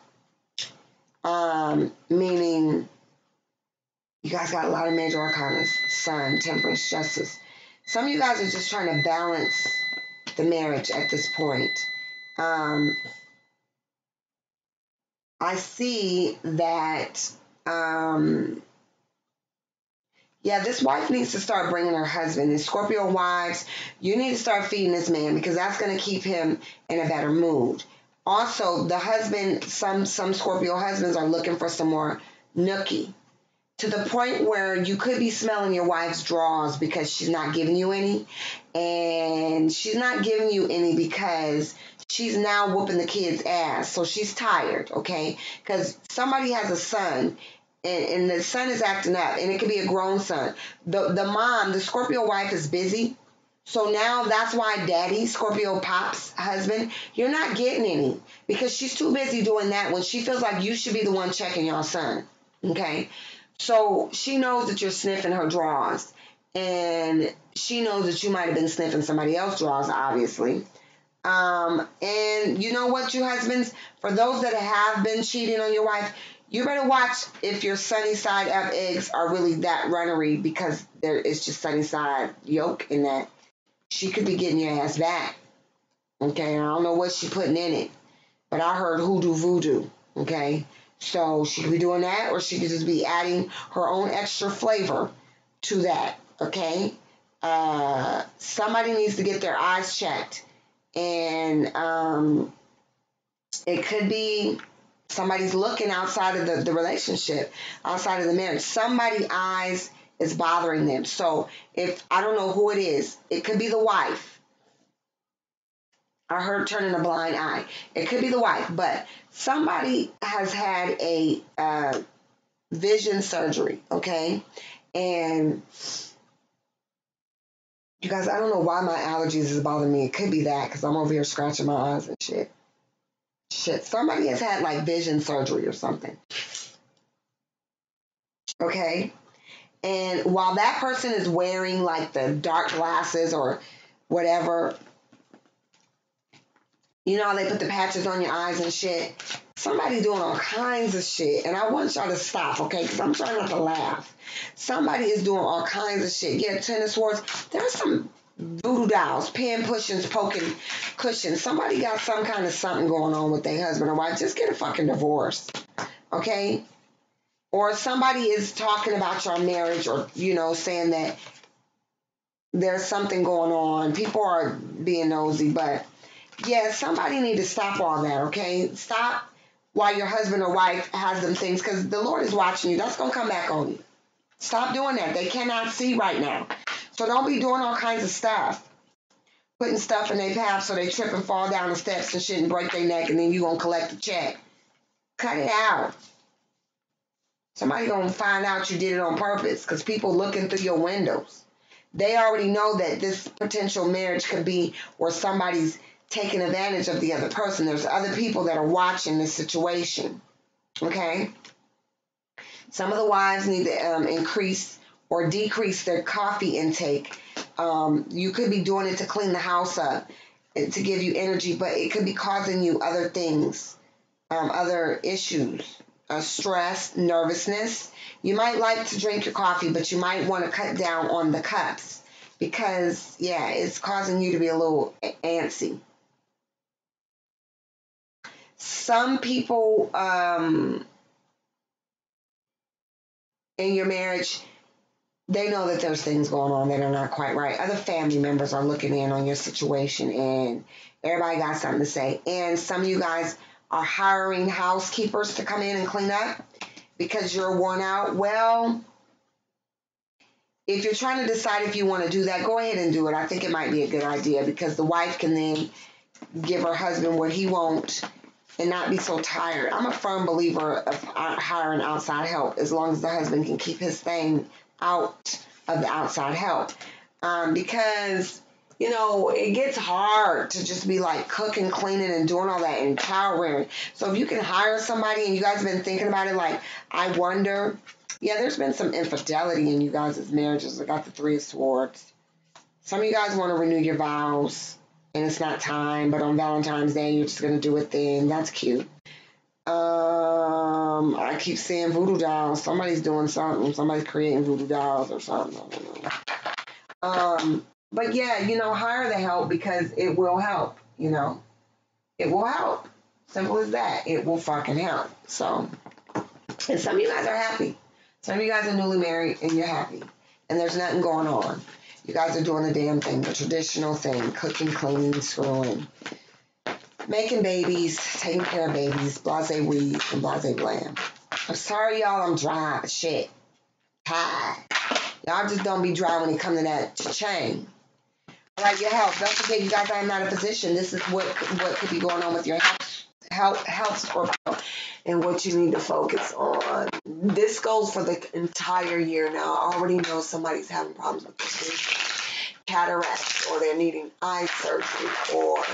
A: meaning you guys got a lot of major arcanas, Sun, Temperance, Justice. Some of you guys are just trying to balance the marriage at this point. I see that, yeah, this wife needs to start bringing her husband. And Scorpio wives, you need to start feeding this man because that's going to keep him in a better mood. Also, the husband, some Scorpio husbands are looking for some more nookie. To the point where you could be smelling your wife's drawers because she's not giving you any. And she's not giving you any because she's now whooping the kid's ass. So she's tired, okay? Because somebody has a son and the son is acting up. And it could be a grown son. The mom, the Scorpio wife is busy. So now that's why daddy, Scorpio pop's husband, you're not getting any. Because she's too busy doing that when she feels like you should be the one checking your son, okay? So she knows that you're sniffing her drawers. And she knows that you might have been sniffing somebody else's drawers, obviously. And you know what, you husbands? For those that have been cheating on your wife, you better watch if your sunny side up eggs are really that runnery because there is just sunny side yolk in that. She could be getting your ass back. Okay, I don't know what she's putting in it. But I heard hoodoo voodoo. Okay. So she could be doing that, or she could just be adding her own extra flavor to that, okay? Somebody needs to get their eyes checked. And it could be Somebody's looking outside of the relationship, outside of the marriage. Somebody's eyes is bothering them. So if, I don't know who it is, it could be the wife. I heard turning a blind eye. It could be the wife, but somebody has had a vision surgery, okay? And you guys, I don't know why my allergies is bothering me. It could be that because I'm over here scratching my eyes and shit. Somebody has had like vision surgery or something. Okay? And while that person is wearing like the dark glasses or whatever, you know how they put the patches on your eyes and shit? Somebody doing all kinds of shit. And I want y'all to stop, okay? Because I'm trying not to laugh. Somebody is doing all kinds of shit. Yeah, tennis swords. There's some voodoo dolls, pin pushings, poking cushions. Somebody got some kind of something going on with their husband or wife. Just get a fucking divorce, okay? Or somebody is talking about your marriage or, you know, saying that there's something going on. People are being nosy, but yeah, somebody need to stop all that, okay? Stop while your husband or wife has them things, because the Lord is watching you. That's going to come back on you. Stop doing that. They cannot see right now. So don't be doing all kinds of stuff. Putting stuff in their path so they trip and fall down the steps and shit and break their neck, and then you going to collect the check. Cut it out. Somebody going to find out you did it on purpose, because people looking through your windows. They already know that this potential marriage could be where somebody's taking advantage of the other person. There's other people that are watching this situation. Okay? Some of the wives need to increase or decrease their coffee intake. You could be doing it to clean the house up, to give you energy, but it could be causing you other things, other issues, stress, nervousness. You might like to drink your coffee, but you might want to cut down on the cups because, yeah, it's causing you to be a little antsy. Some people in your marriage, they know that there's things going on that are not quite right. Other family members are looking in on your situation, and everybody got something to say. And some of you guys are hiring housekeepers to come in and clean up because you're worn out. Well, if you're trying to decide if you want to do that, go ahead and do it. I think it might be a good idea because the wife can then give her husband what he wants and not be so tired. I'm a firm believer of hiring outside help as long as the husband can keep his thing out of the outside help. Because, you know, it gets hard to just be like cooking, cleaning, and doing all that and child rearing. So if you can hire somebody, and you guys have been thinking about it, like, I wonder, yeah, there's been some infidelity in you guys' marriages. I got the Three of Swords. Some of you guys want to renew your vows, and it's not time, but on Valentine's Day, you're just going to do it then. That's cute. I keep seeing voodoo dolls. Somebody's doing something. Somebody's creating voodoo dolls or something. I don't know. But yeah, you know, hire the help because it will help, you know. It will help. Simple as that. It will fucking help. So, and some of you guys are happy. Some of you guys are newly married and you're happy. And there's nothing going on. You guys are doing the damn thing, the traditional thing. Cooking, cleaning, screwing. Making babies, taking care of babies, blase weed, and blase blam. I'm sorry, y'all, I'm dry. Shit. Tired. Y'all just don't be dry when it comes to that cha-ching. All right, your health. Don't forget, you guys, I am not a physician. This is what could be going on with your health, Scorpio, and what you need to focus on. This goes for the entire year now. I already know somebody's having problems with this. Cataracts, or they're needing eye surgery, or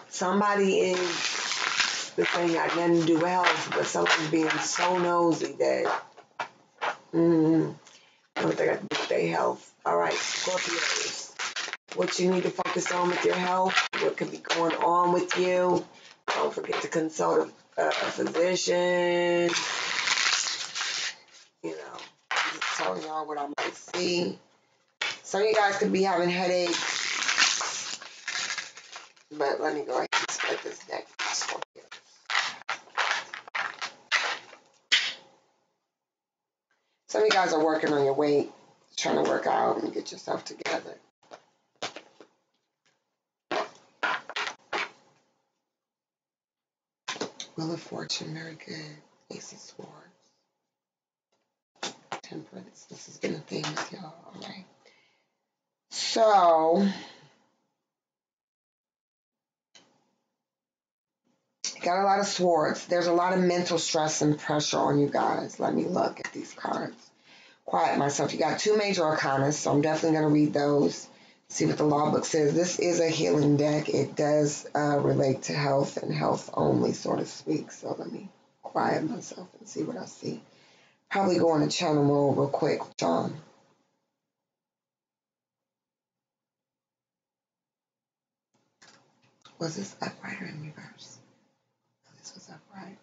A: somebody is, this ain't got nothing to do with health, but someone's being so nosy that what they got to do with their health. All right, Scorpios, what you need to focus on with your health, what could be going on with you. Don't forget to consult a physician. You know, I'm just telling y'all what I might see. Some of you guys could be having headaches, but let me go ahead and split this deck. Some of you guys are working on your weight, trying to work out and get yourself together. Wheel of Fortune, very good. Ace of Swords. Temperance. This has been a theme with y'all. All right. So, got a lot of swords. There's a lot of mental stress and pressure on you guys. Let me look at these cards. Quiet myself. You got 2 major arcana, so I'm definitely going to read those. See what the law book says. This is a healing deck. It does relate to health and health only, so to speak. So let me quiet myself and see what I see. Probably go into channel mode real quick, John. Was this upright or in reverse? No, this was upright.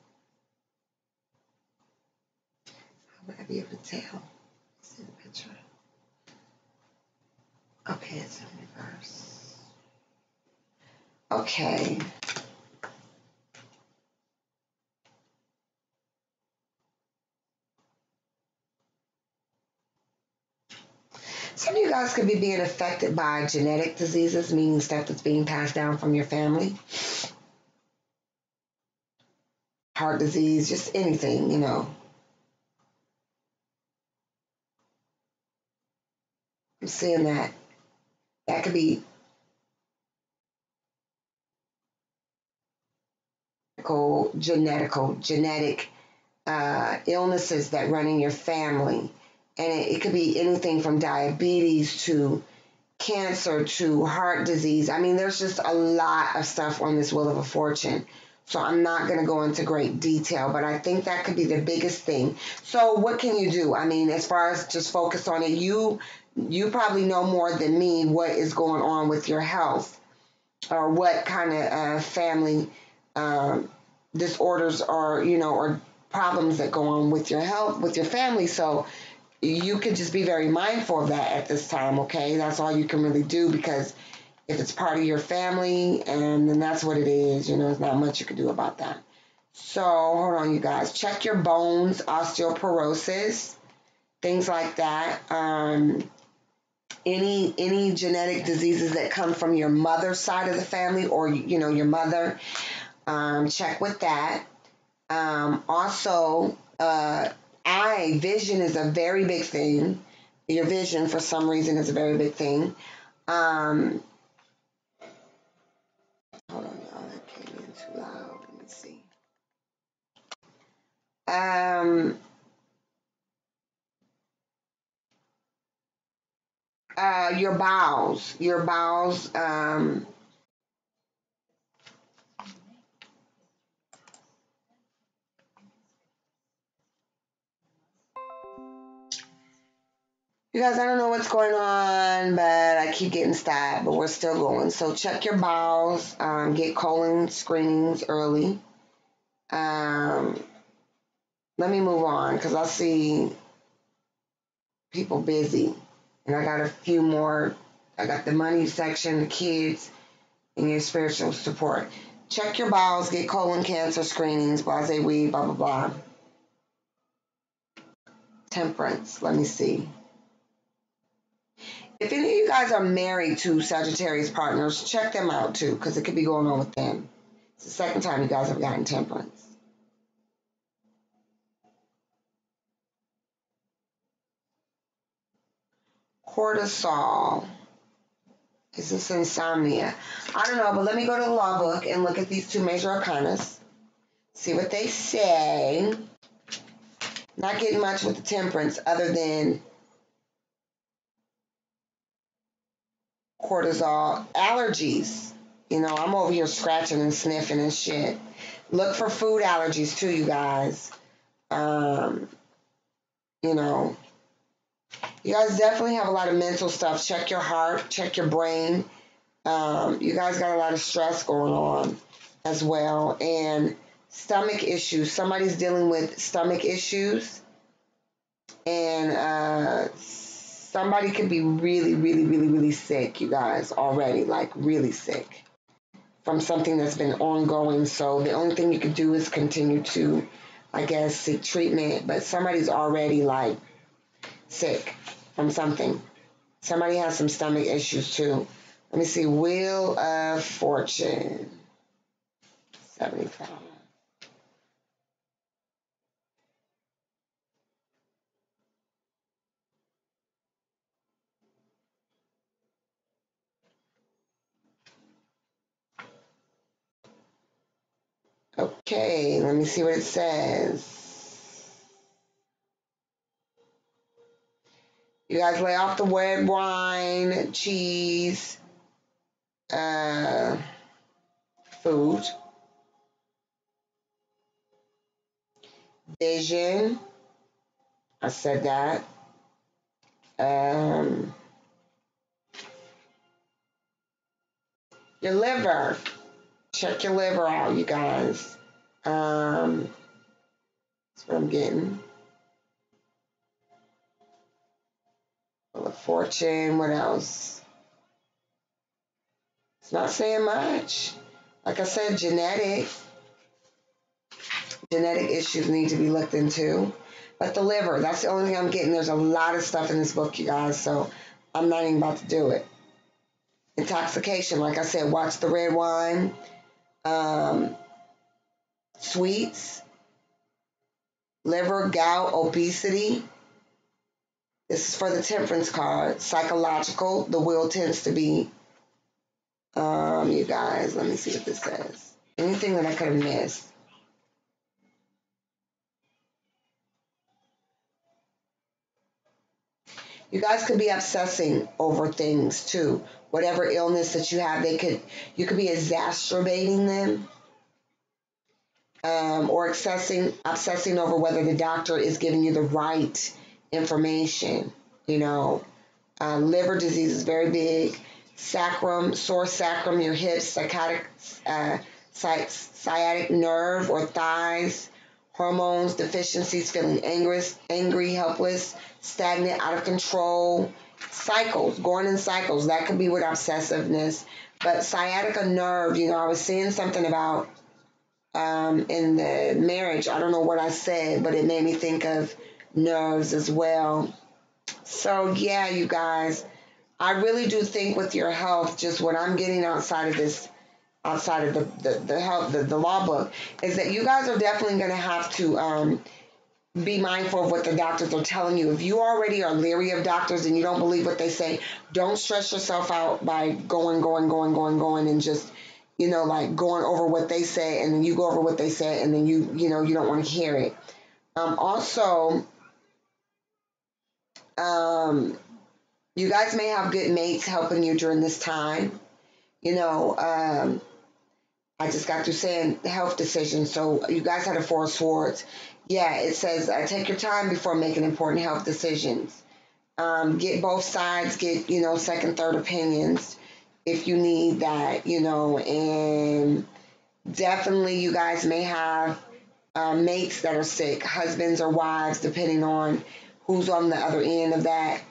A: How would I be able to tell? See the picture. Okay, it's in reverse. Okay. Some of you guys could be being affected by genetic diseases, meaning stuff that's being passed down from your family. Heart disease, just anything, you know. I'm seeing that. That could be genetic illnesses that run in your family. And it could be anything from diabetes to cancer to heart disease. I mean, there's just a lot of stuff on this Wheel of a Fortune. So I'm not going to go into great detail, but I think that could be the biggest thing. So what can you do? I mean, as far as just focus on it, you probably know more than me what is going on with your health or what kind of family disorders or, you know, or problems that go on with your health, with your family. So you could just be very mindful of that at this time, okay? That's all you can really do, because if it's part of your family, and then that's what it is, you know, there's not much you can do about that. So, hold on, you guys. Check your bones, osteoporosis, things like that. Any genetic diseases that come from your mother's side of the family or, you know, your mother, check with that. Also, vision is a very big thing. Your vision, for some reason, is a very big thing. Hold on, y'all. That came in too loud. Let me see. Your bowels. You guys, I don't know what's going on, but I keep getting stabbed, but we're still going. So check your bowels, get colon screenings early. Let me move on, because I see people busy. And I got a few more. I got the money section, the kids, and your spiritual support. Check your bowels, get colon cancer screenings, blase weed, blah, blah, blah. Temperance, let me see. If any of you guys are married to Sagittarius partners, check them out too, because it could be going on with them. It's the second time you guys have gotten temperance. Cortisol. Is this insomnia? I don't know, but let me go to the law book and look at these 2 major arcanas. See what they say. Not getting much with the temperance other than cortisol. Allergies. You know, I'm over here scratching and sniffing and shit. Look for food allergies too, you guys. You know, you guys definitely have a lot of mental stuff. Check your heart, check your brain. You guys got a lot of stress going on as well. And stomach issues. Somebody's dealing with stomach issues. And somebody could be really, really, really, really sick, you guys, already. Like, really sick from something that's been ongoing. So the only thing you could do is continue to, I guess, seek treatment. But somebody's already, like, sick from something. Somebody has some stomach issues too. Let me see. Wheel of Fortune. 75. Okay, let me see what it says. You guys lay off the red wine, cheese, food, vision. I said that. Your liver. Check your liver out, you guys. That's what I'm getting. Wheel of Fortune. What else? It's not saying much. Like I said, genetic issues need to be looked into. But the liver, that's the only thing I'm getting. There's a lot of stuff in this book, you guys, so I'm not even about to do it. Intoxication, like I said, watch the red wine. Sweets, liver, gout, obesity. This is for the temperance card. Psychological, the will tends to be, you guys, let me see what this says. Anything that I could have missed. You guys could be obsessing over things too. Whatever illness that you have, you could be exacerbating them, or obsessing over whether the doctor is giving you the right information. Liver disease is very big. Sacrum, sore sacrum, your hips, sciatic nerve or thighs, hormones, deficiencies, feeling angry, helpless, stagnant, out of control, cycles, going in cycles. That could be with obsessiveness. But sciatica nerve, I was seeing something about in the marriage. I don't know what I said, but it made me think of nerves as well. So yeah, you guys, I really do think with your health, just what I'm getting outside of the law book, is that you guys are definitely going to have to be mindful of what the doctors are telling you. If you already are leery of doctors and you don't believe what they say, don't stress yourself out by going, and just, like going over what they say, and then you go over what they say, and then you don't want to hear it. Also, you guys may have good mates helping you during this time. I just got through saying health decisions, so you guys had a Four of Swords. Yeah, it says take your time before making important health decisions. Get both sides, get, second, third opinions if you need that, and definitely you guys may have mates that are sick, husbands or wives, depending on who's on the other end of that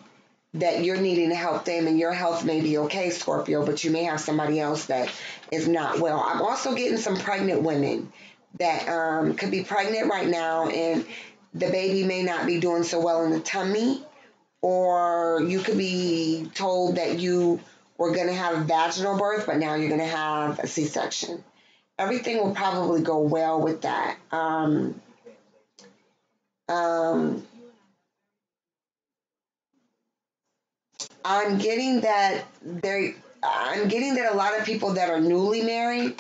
A: you're needing to help them, and your health may be okay, Scorpio, but you may have somebody else that is not well. I'm also getting some pregnant women that could be pregnant right now, and the baby may not be doing so well in the tummy, or you could be told that you were going to have a vaginal birth, but now you're going to have a C-section. Everything will probably go well with that. I'm getting that a lot of people that are newly married,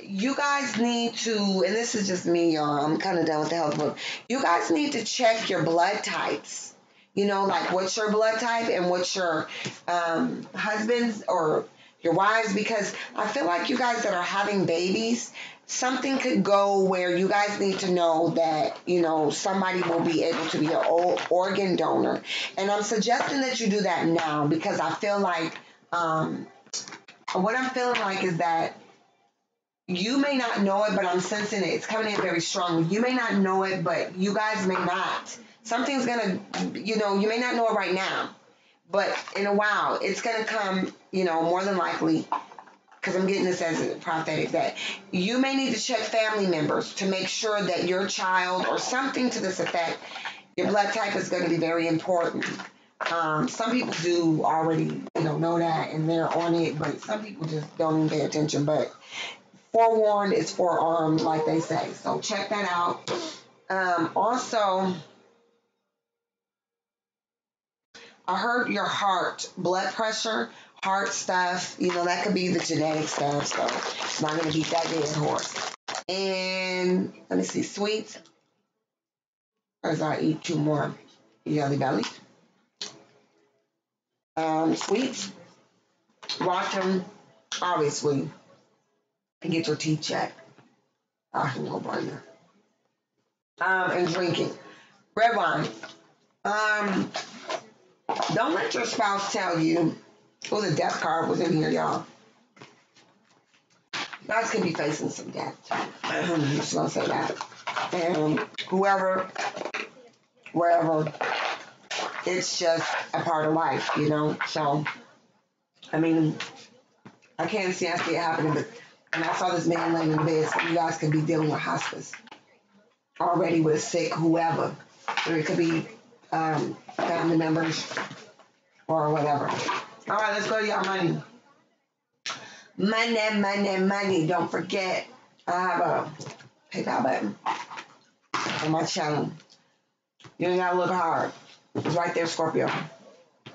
A: you guys need to, and this is just me, y'all, I'm kind of done with the health book. You guys need to check your blood types. Like what's your blood type and what's your husband's or your wives, because I feel like you guys that are having babies, something could go where you guys need to know that, somebody will be able to be an organ donor. And I'm suggesting that you do that now, because I feel like, what I'm feeling like is that you may not know it, but I'm sensing it. It's coming in very strongly. You may not know it, but you guys may not. Something's going to, you may not know it right now, but in a while, it's going to come, more than likely, because I'm getting this as a prophetic, that you may need to check family members to make sure that your child, or something to this effect, your blood type is going to be very important. Some people do already, know that, and they're on it, but some people just don't even pay attention. But forewarned is forearmed, like they say. So check that out. Also, I heard your heart, blood pressure, heart stuff. You know, that could be the genetic stuff. So it's not going to beat that dead horse. And let me see, sweets. As I eat 2 more Jelly Belly. Sweets. Wash them, obviously, and get your teeth checked. I no brainer. And drinking. Red wine. Don't let your spouse tell you. Oh, the death card was in here, y'all. You guys could be facing some death. I'm just gonna say that. And whoever, wherever, it's just a part of life, you know. So, I mean, I can't see it happening, but and I saw this man laying in the bed, so you guys could be dealing with hospice already with a sick whoever. Or it could be family members or whatever. All right, let's go to y'all money. Money, money, money. Don't forget, I have a PayPal button on my channel. You ain't gotta look hard. It's right there, Scorpio.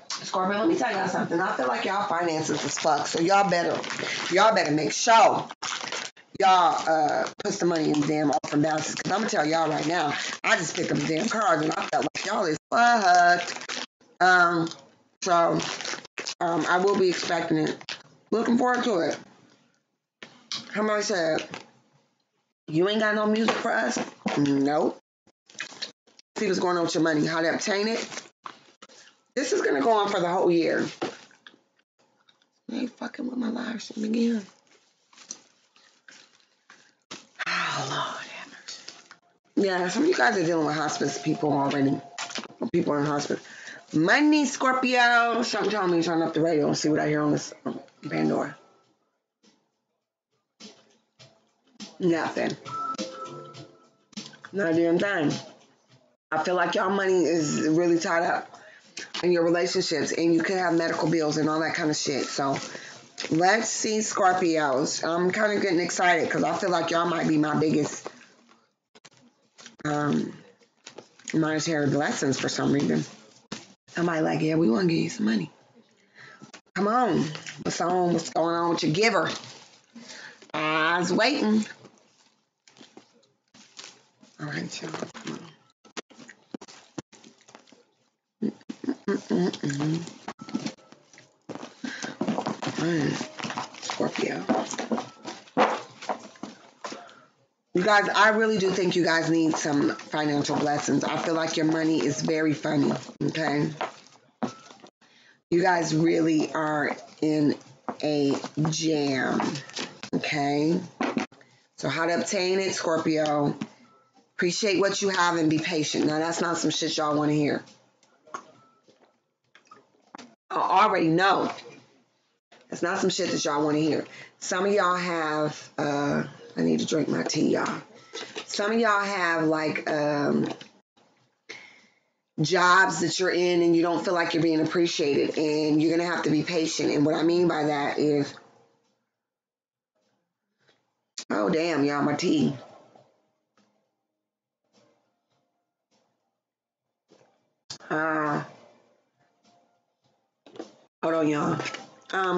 A: Scorpio, let me tell y'all something. I feel like y'all finances is fucked, so y'all better make sure y'all put some money in the damn open balances. Because I'm gonna tell y'all right now, I just picked up the damn cards and I felt like y'all is fucked. I will be expecting it. Looking forward to it. Somebody said, you ain't got no music for us? Nope. See what's going on with your money. How to obtain it? This is going to go on for the whole year. I ain't fucking with my live stream again. Oh, Lord have mercy. Yeah, some of you guys are dealing with hospice people already. People in hospice. Money, Scorpio. Something telling me to turn up the radio and see what I hear on this Pandora. Nothing. Not a damn thing. I feel like y'all money is really tied up in your relationships, and you could have medical bills and all that kind of shit. So let's see, Scorpios. I'm kind of getting excited because I feel like y'all might be my biggest monetary blessings for some reason. I might like, yeah, we want to give you some money. Come on. What's going on with your giver? I was waiting. All right, y'all. Scorpio. You guys, I really do think you guys need some financial blessings. I feel like your money is very funny, okay? You guys really are in a jam, okay? So how to obtain it, Scorpio. Appreciate what you have and be patient. Now, that's not some shit y'all want to hear. I already know. That's not some shit that y'all want to hear. Some of y'all have, I need to drink my tea, y'all. Some of y'all have, like, jobs that you're in and you don't feel like you're being appreciated. And you're going to have to be patient. And what I mean by that is, oh, damn, y'all, my tea. Hold on, y'all.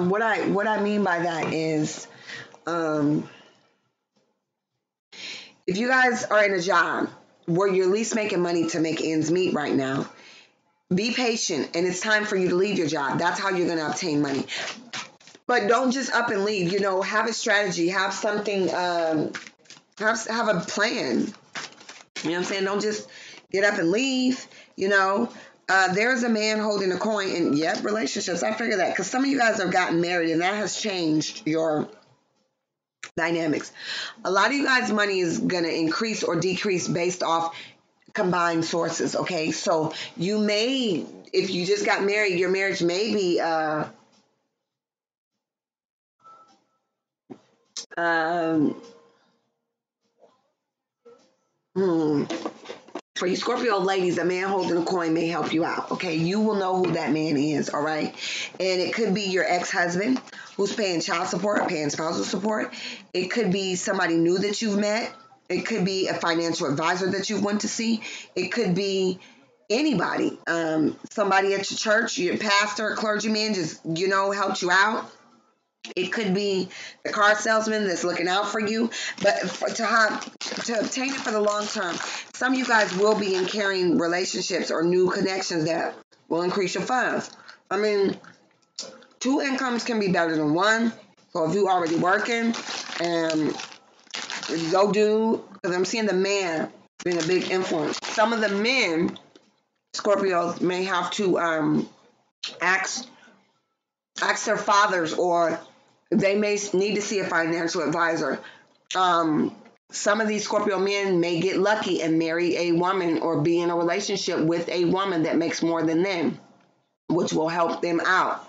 A: What I mean by that is, if you guys are in a job where you're at least making money to make ends meet right now, be patient, and it's time for you to leave your job. That's how you're going to obtain money. But don't just up and leave. You know, have a strategy. Have something. Have a plan. You know what I'm saying? Don't just get up and leave. You know. There's a man holding a coin, and yep, relationships. I figure that because some of you guys have gotten married, and that has changed your dynamics. A lot of you guys' money is going to increase or decrease based off combined sources, okay? So you may, if you just got married, your marriage may be for you Scorpio ladies, a man holding a coin may help you out, okay? You will know who that man is, all right? And it could be your ex-husband who's paying child support, paying spousal support. It could be somebody new that you've met. It could be a financial advisor that you want to see. It could be anybody. Somebody at your church, your pastor, clergyman, just, helped you out. It could be the car salesman that's looking out for you. But to obtain it for the long term, some of you guys will be in carrying relationships or new connections that will increase your funds. I mean, 2 incomes can be better than 1. So if you're already working, and go do, because I'm seeing the man being a big influence. Some of the men, Scorpios, may have to ask their fathers, or they may need to see a financial advisor. Some of these Scorpio men may get lucky and marry a woman or be in a relationship with a woman that makes more than them, which will help them out.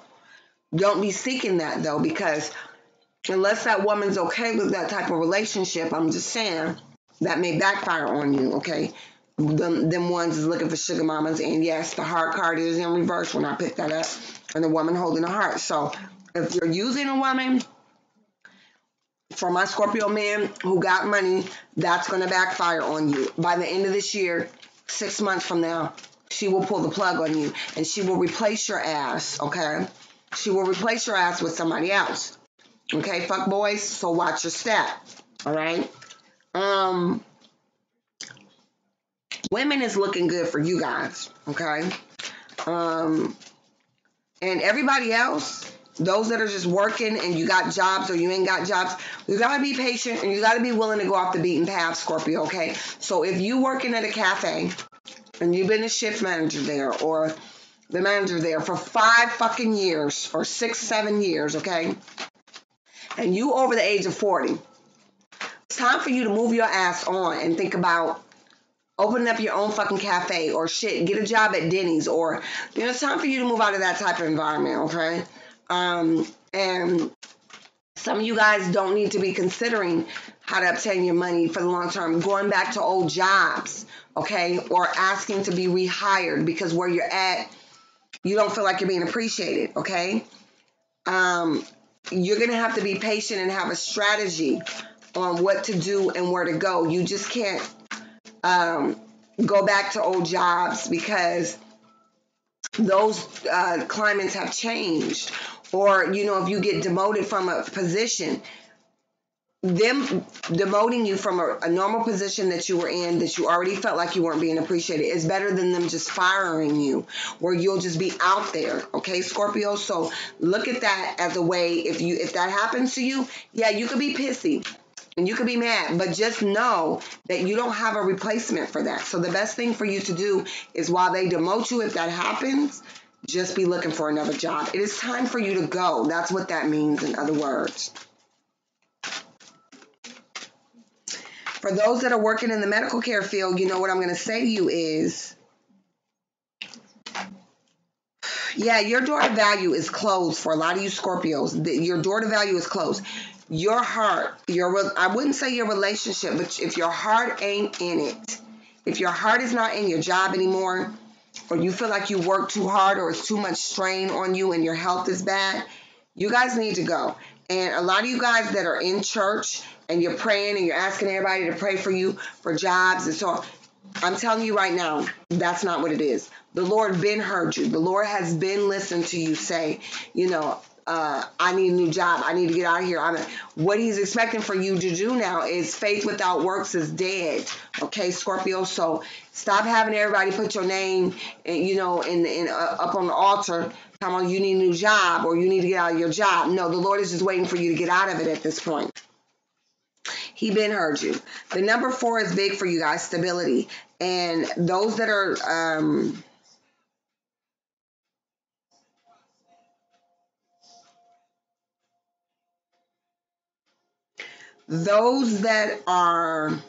A: Don't be seeking that, though, because unless that woman's okay with that type of relationship, I'm just saying, that may backfire on you, okay? Them ones is looking for sugar mamas, and yes, the heart card is in reverse when I pick that up, and the woman holding the heart. So if you're using a woman, for my Scorpio man who got money, that's going to backfire on you. By the end of this year, 6 months from now, she will pull the plug on you, and she will replace your ass, okay? She will replace your ass with somebody else. Okay, fuck boys, so watch your step. All right. Women is looking good for you guys. Okay. And everybody else, those that are just working and you got jobs or you ain't got jobs, you gotta be patient and you gotta be willing to go off the beaten path, Scorpio. Okay. So if you working at a cafe and you've been a shift manager there or the manager there for 5 fucking years or 6, 7 years, okay, and you over the age of 40, it's time for you to move your ass on and think about opening up your own fucking cafe or shit, get a job at Denny's, or, it's time for you to move out of that type of environment, okay? And some of you guys don't need to be considering how to obtain your money for the long term, going back to old jobs, okay, or asking to be rehired because where you're at, you don't feel like you're being appreciated, okay? You're going to have to be patient and have a strategy on what to do and where to go. You just can't go back to old jobs because those climates have changed. Or, if you get demoted from a position, them demoting you from a normal position that you were in, that you already felt like you weren't being appreciated, is better than them just firing you, where you'll just be out there, okay, Scorpio? So look at that as a way, if that happens to you, yeah, you could be pissy and you could be mad, but just know that you don't have a replacement for that. So the best thing for you to do is, while they demote you, if that happens, just be looking for another job. It is time for you to go. That's what that means, in other words. For those that are working in the medical care field, what I'm going to say to you is, yeah, your door to value is closed for a lot of you Scorpios. Your door to value is closed. Your heart, I wouldn't say your relationship, but if your heart ain't in it, if your heart is not in your job anymore, or you feel like you work too hard or it's too much strain on you and your health is bad, you guys need to go. And a lot of you guys that are in church and you're praying and you're asking everybody to pray for you for jobs and so on, I'm telling you right now, that's not what it is. The Lord been heard you. The Lord has been listened to you say, I need a new job. I need to get out of here. What he's expecting for you to do now is faith without works is dead. Okay, Scorpio. So stop having everybody put your name, up on the altar. Come on, you need a new job or you need to get out of your job. No, the Lord is just waiting for you to get out of it at this point. He been heard you. The number 4 is big for you guys, stability. And those that are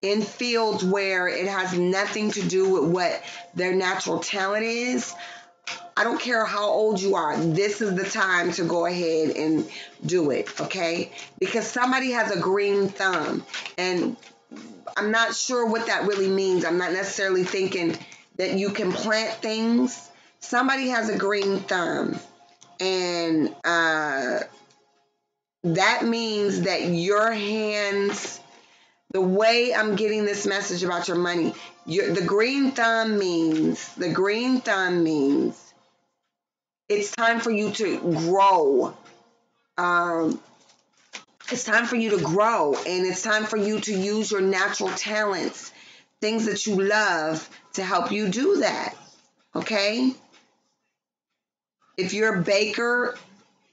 A: in fields where it has nothing to do with what their natural talent is, I don't care how old you are, this is the time to go ahead and do it, okay? Because somebody has a green thumb, and I'm not sure what that really means. I'm not necessarily thinking that you can plant things. Somebody has a green thumb, and that means that your hands The way I'm getting this message about your money, the green thumb means it's time for you to grow. It's time for you to grow, and it's time for you to use your natural talents, things that you love, to help you do that. Okay? If you're a baker,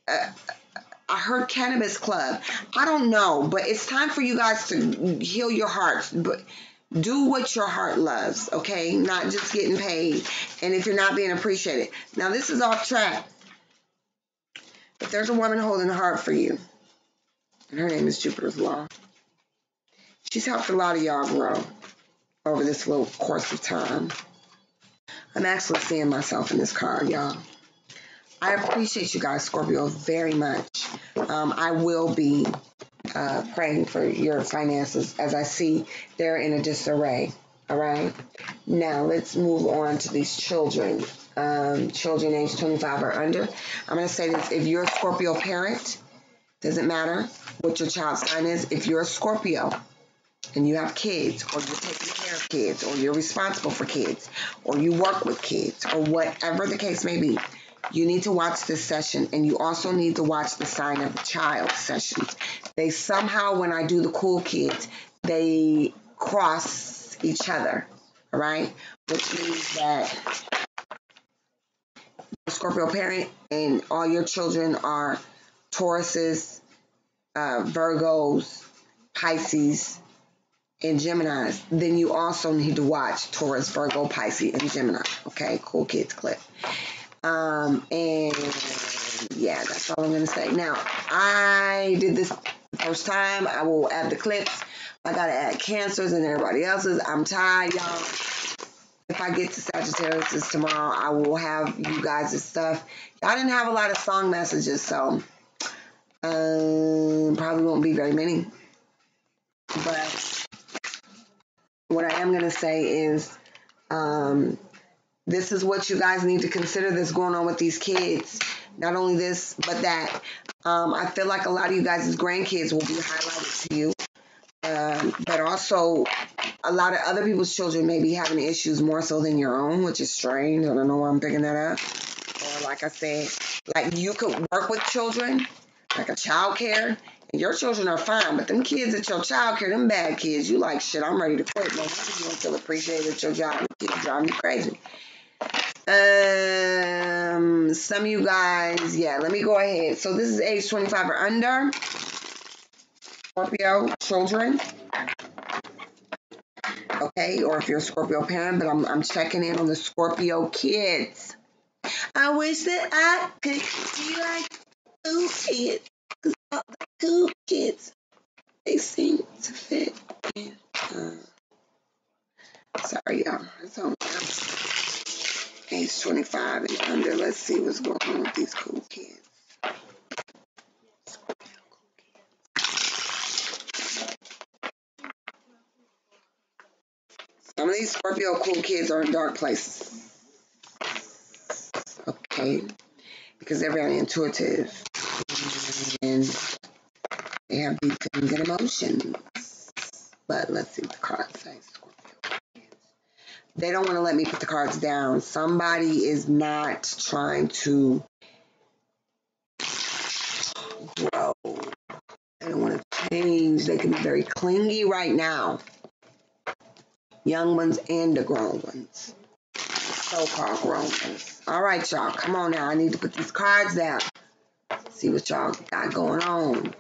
A: I heard cannabis club. I don't know, but it's time for you guys to heal your hearts. But do what your heart loves, okay? Not just getting paid. And if you're not being appreciated. Now, this is off track. But there's a woman holding a heart for you. And her name is Jupiter's Law. She's helped a lot of y'all grow over this little course of time. I'm actually seeing myself in this card, y'all. I appreciate you guys, Scorpio, very much. I will be praying for your finances as I see they're in a disarray. All right. Now let's move on to these children. Children aged 25 or under. I'm going to say this. If you're a Scorpio parent, doesn't matter what your child's sign is. If you're a Scorpio and you have kids, or you're taking care of kids, or you're responsible for kids, or you work with kids, or whatever the case may be, you need to watch this session, and you also need to watch the sign of the child sessions. They somehow, when I do the cool kids, they cross each other, all right? Which means that the Scorpio parent and all your children are Tauruses, Virgos, Pisces, and Geminis. Then you also need to watch Taurus, Virgo, Pisces, and Gemini. Okay, cool kids clip. And yeah, that's all I'm going to say. Now, I did this the first time. I will add the clips. I got to add Cancers and everybody else's. I'm tired, y'all. If I get to Sagittarius tomorrow, I will have you guys' stuff. Y'all didn't have a lot of song messages, so probably won't be very many. But what I am going to say is this is what you guys need to consider that's going on with these kids. Not only this, but that. I feel like a lot of you guys' grandkids will be highlighted to you. But also, a lot of other people's children may be having issues more so than your own, which is strange. I don't know why I'm picking that up. Or like I said, like you could work with children, like a child care, and your children are fine, but them kids at your child care, them bad kids, you like, shit, I'm ready to quit. No wonder you don't feel appreciated at your job. Kids drive me crazy. Some of you guys, yeah, let me go ahead. So this is age 25 or under. Scorpio children. Okay, or if you're a Scorpio parent, but I'm checking in on the Scorpio kids. I wish that I could be like two kids. Because all the two kids, they seem to fit in. Sorry, y'all. It's only age 25 and under. Let's see what's going on with these cool kids. Some of these Scorpio cool kids are in dark places. Okay. Because they're very intuitive. And they have deep feelings and emotions. But let's see what the cards say. Scorpio kids. They don't want to let me put the cards down. Somebody is not trying to grow. They don't want to change. They can be very clingy right now. Young ones and the grown ones. So-called grown ones. All right, y'all. Come on now. I need to put these cards down. See what y'all got going on.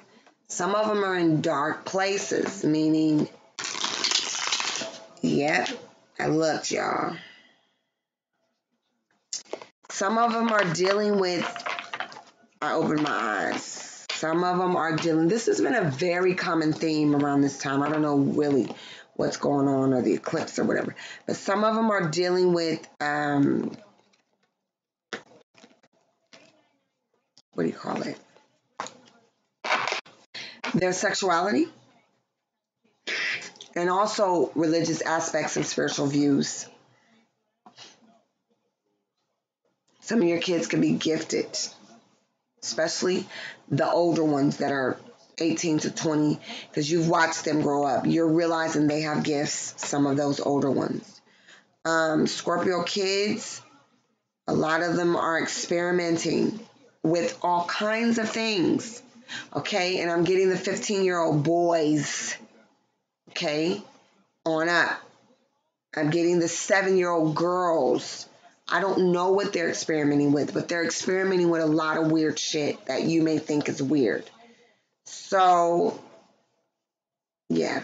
A: Some of them are in dark places, meaning, yep, I looked, y'all. Some of them are dealing with, I opened my eyes. Some of them are dealing, this has been a very common theme around this time. I don't know really what's going on or the eclipse or whatever. But some of them are dealing with, what do you call it? Their sexuality. And also religious aspects and spiritual views. Some of your kids can be gifted. Especially the older ones that are 18 to 20, because you've watched them grow up. You're realizing they have gifts, some of those older ones. Scorpio kids, a lot of them are experimenting with all kinds of things. Okay, and I'm getting the 15-year-old boys, okay, on up. I'm getting the 7-year-old girls. I don't know what they're experimenting with, but they're experimenting with a lot of weird shit that you may think is weird. So, yeah.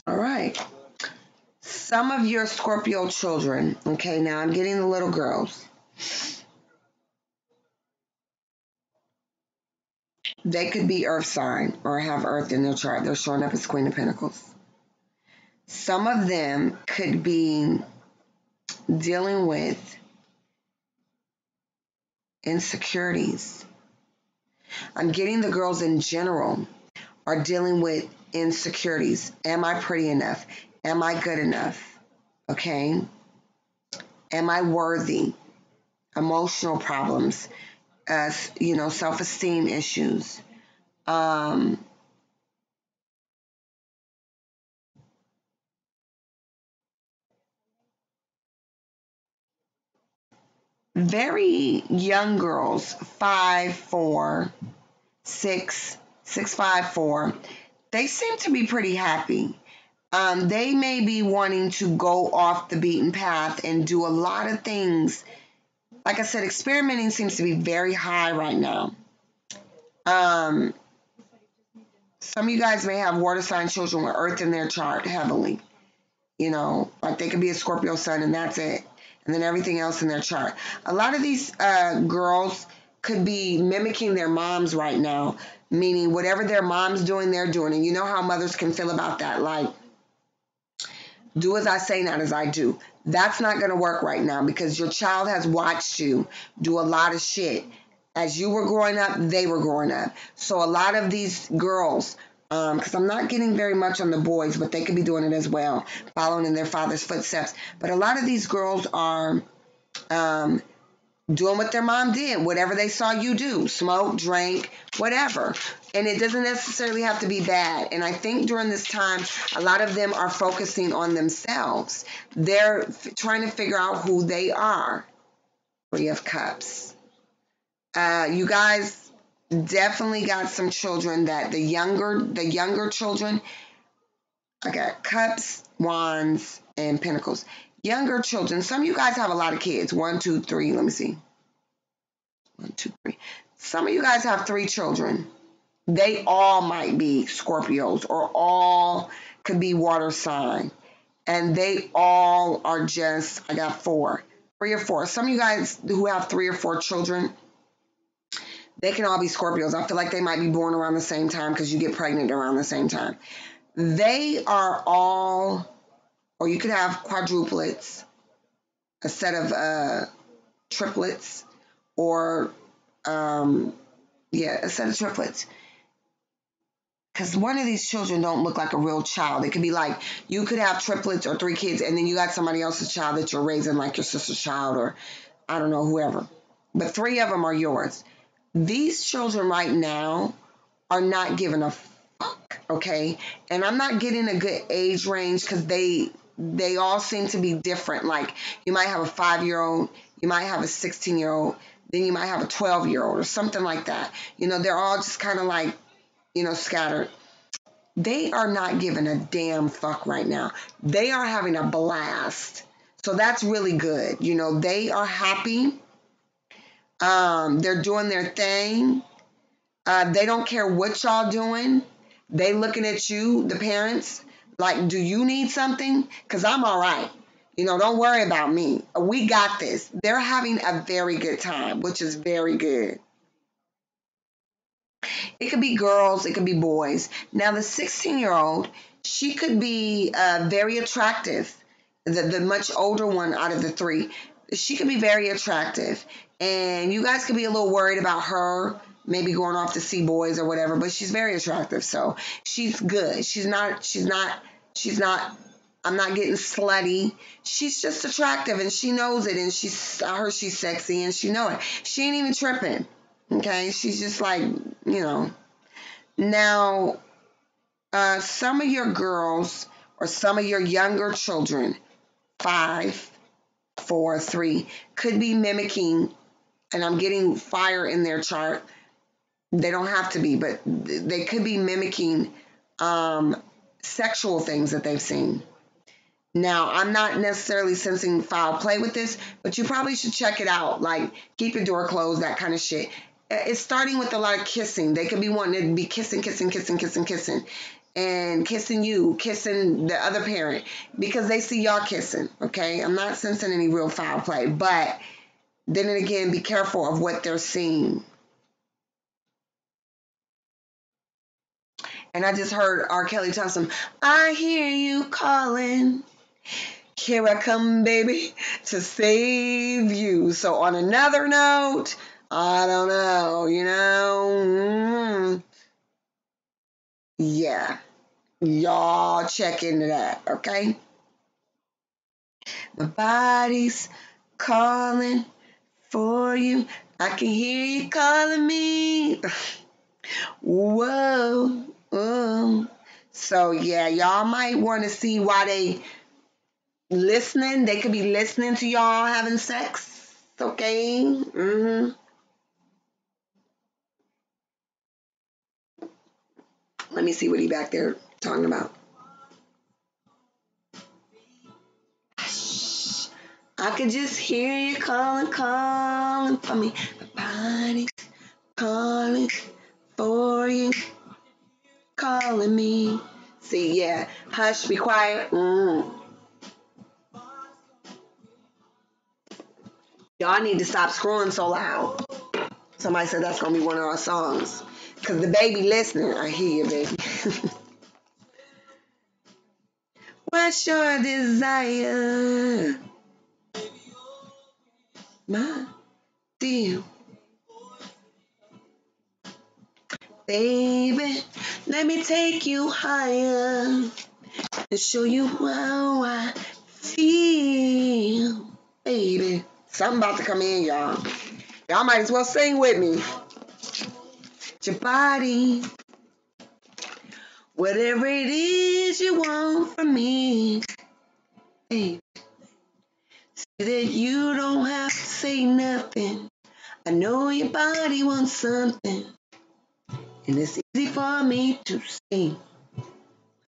A: All right. Some of your Scorpio children, okay, now I'm getting the little girls. They could be earth sign or have earth in their chart. They're showing up as Queen of Pentacles. Some of them could be dealing with insecurities. I'm getting the girls in general are dealing with insecurities. Am I pretty enough? Am I good enough? Okay. Am I worthy? Emotional problems, self-esteem issues. Very young girls, 5, 4, 6, 6, 5, 4, they seem to be pretty happy. They may be wanting to go off the beaten path and do a lot of things. Like I said, experimenting seems to be very high right now. Some of you guys may have water sign children with earth in their chart heavily. Like they could be a Scorpio sun and that's it. And then everything else in their chart. A lot of these girls could be mimicking their moms right now, meaning whatever their mom's doing, they're doing. And you know how mothers can feel about that. Like, do as I say, not as I do. That's not going to work right now because your child has watched you do a lot of shit. As you were growing up, they were growing up. So a lot of these girls, because I'm not getting very much on the boys, but they could be doing it as well, following in their father's footsteps. But a lot of these girls are doing what their mom did, whatever they saw you do, smoke, drink, whatever. And it doesn't necessarily have to be bad. And I think during this time, a lot of them are focusing on themselves. They're trying to figure out who they are. Three of Cups. You guys definitely got some children that the younger children, I got Cups, Wands, and Pentacles. Younger children, some of you guys have a lot of kids. 1, 2, 3, let me see. 1, 2, 3. Some of you guys have 3 children. They all might be Scorpios or all could be water sign. And they all are just, I got 4. 3 or 4. Some of you guys who have 3 or 4 children, they can all be Scorpios. I feel like they might be born around the same time because you get pregnant around the same time. They are all, or you could have quadruplets, a set of triplets, or, a set of triplets. Because one of these children don't look like a real child. It could be like you could have triplets or 3 kids, and then you got somebody else's child that you're raising, like your sister's child or I don't know, whoever. But 3 of them are yours. These children right now are not giving a fuck, okay? And I'm not getting a good age range because they all seem to be different. Like you might have a 5-year-old, you might have a 16-year-old, then you might have a 12-year-old or something like that. They're all just kind of like, scattered. They are not giving a damn fuck right now. They are having a blast. So that's really good. They are happy. They're doing their thing. They don't care what y'all doing. They looking at you, the parents, like, do you need something? Because I'm all right. Don't worry about me. We got this. They're having a very good time, which is very good. It could be girls. It could be boys. Now, the 16-year-old, she could be very attractive. The much older one out of the 3. She could be very attractive. And you guys could be a little worried about her maybe going off to see boys or whatever, but she's very attractive. So she's good. She's not, I'm not getting slutty. She's just attractive and she knows it. And I heard she's sexy and she know it. She ain't even tripping. Okay. She's just like, you know. Now, some of your girls or some of your younger children, 5, 4, 3, could be mimicking, and I'm getting fire in their chart. They don't have to be, but they could be mimicking sexual things that they've seen. Now, I'm not necessarily sensing foul play with this, but you probably should check it out. Like, keep your door closed, that kind of shit. It's starting with a lot of kissing. They could be wanting to be kissing. And kissing you, kissing the other parent, because they see y'all kissing, okay? I'm not sensing any real foul play, but then again, be careful of what they're seeing. And I just heard R. Kelly tell some, I hear you calling. Here I come, baby, to save you. So on another note, I don't know, you know, yeah. Y'all check into that, okay? My body's calling for you. I can hear you calling me. Whoa, whoa. So yeah, y'all might want to see why they listening. They could be listening to y'all having sex, okay? Mm-hmm. Let me see what he back there talking about. I could just hear you calling for me. My body's calling for you, calling me. See, yeah. Hush, be quiet. Y'all need to stop screwing so loud. Somebody said that's going to be one of our songs. Because the baby listening. I hear you, baby. What's your desire? My dear. Baby, let me take you higher and show you how I feel. Baby. Something about to come in, y'all. Y'all might as well sing with me. Your body. Whatever it is you want from me. Baby. So that you don't have to say nothing. I know your body wants something. And it's easy for me to see.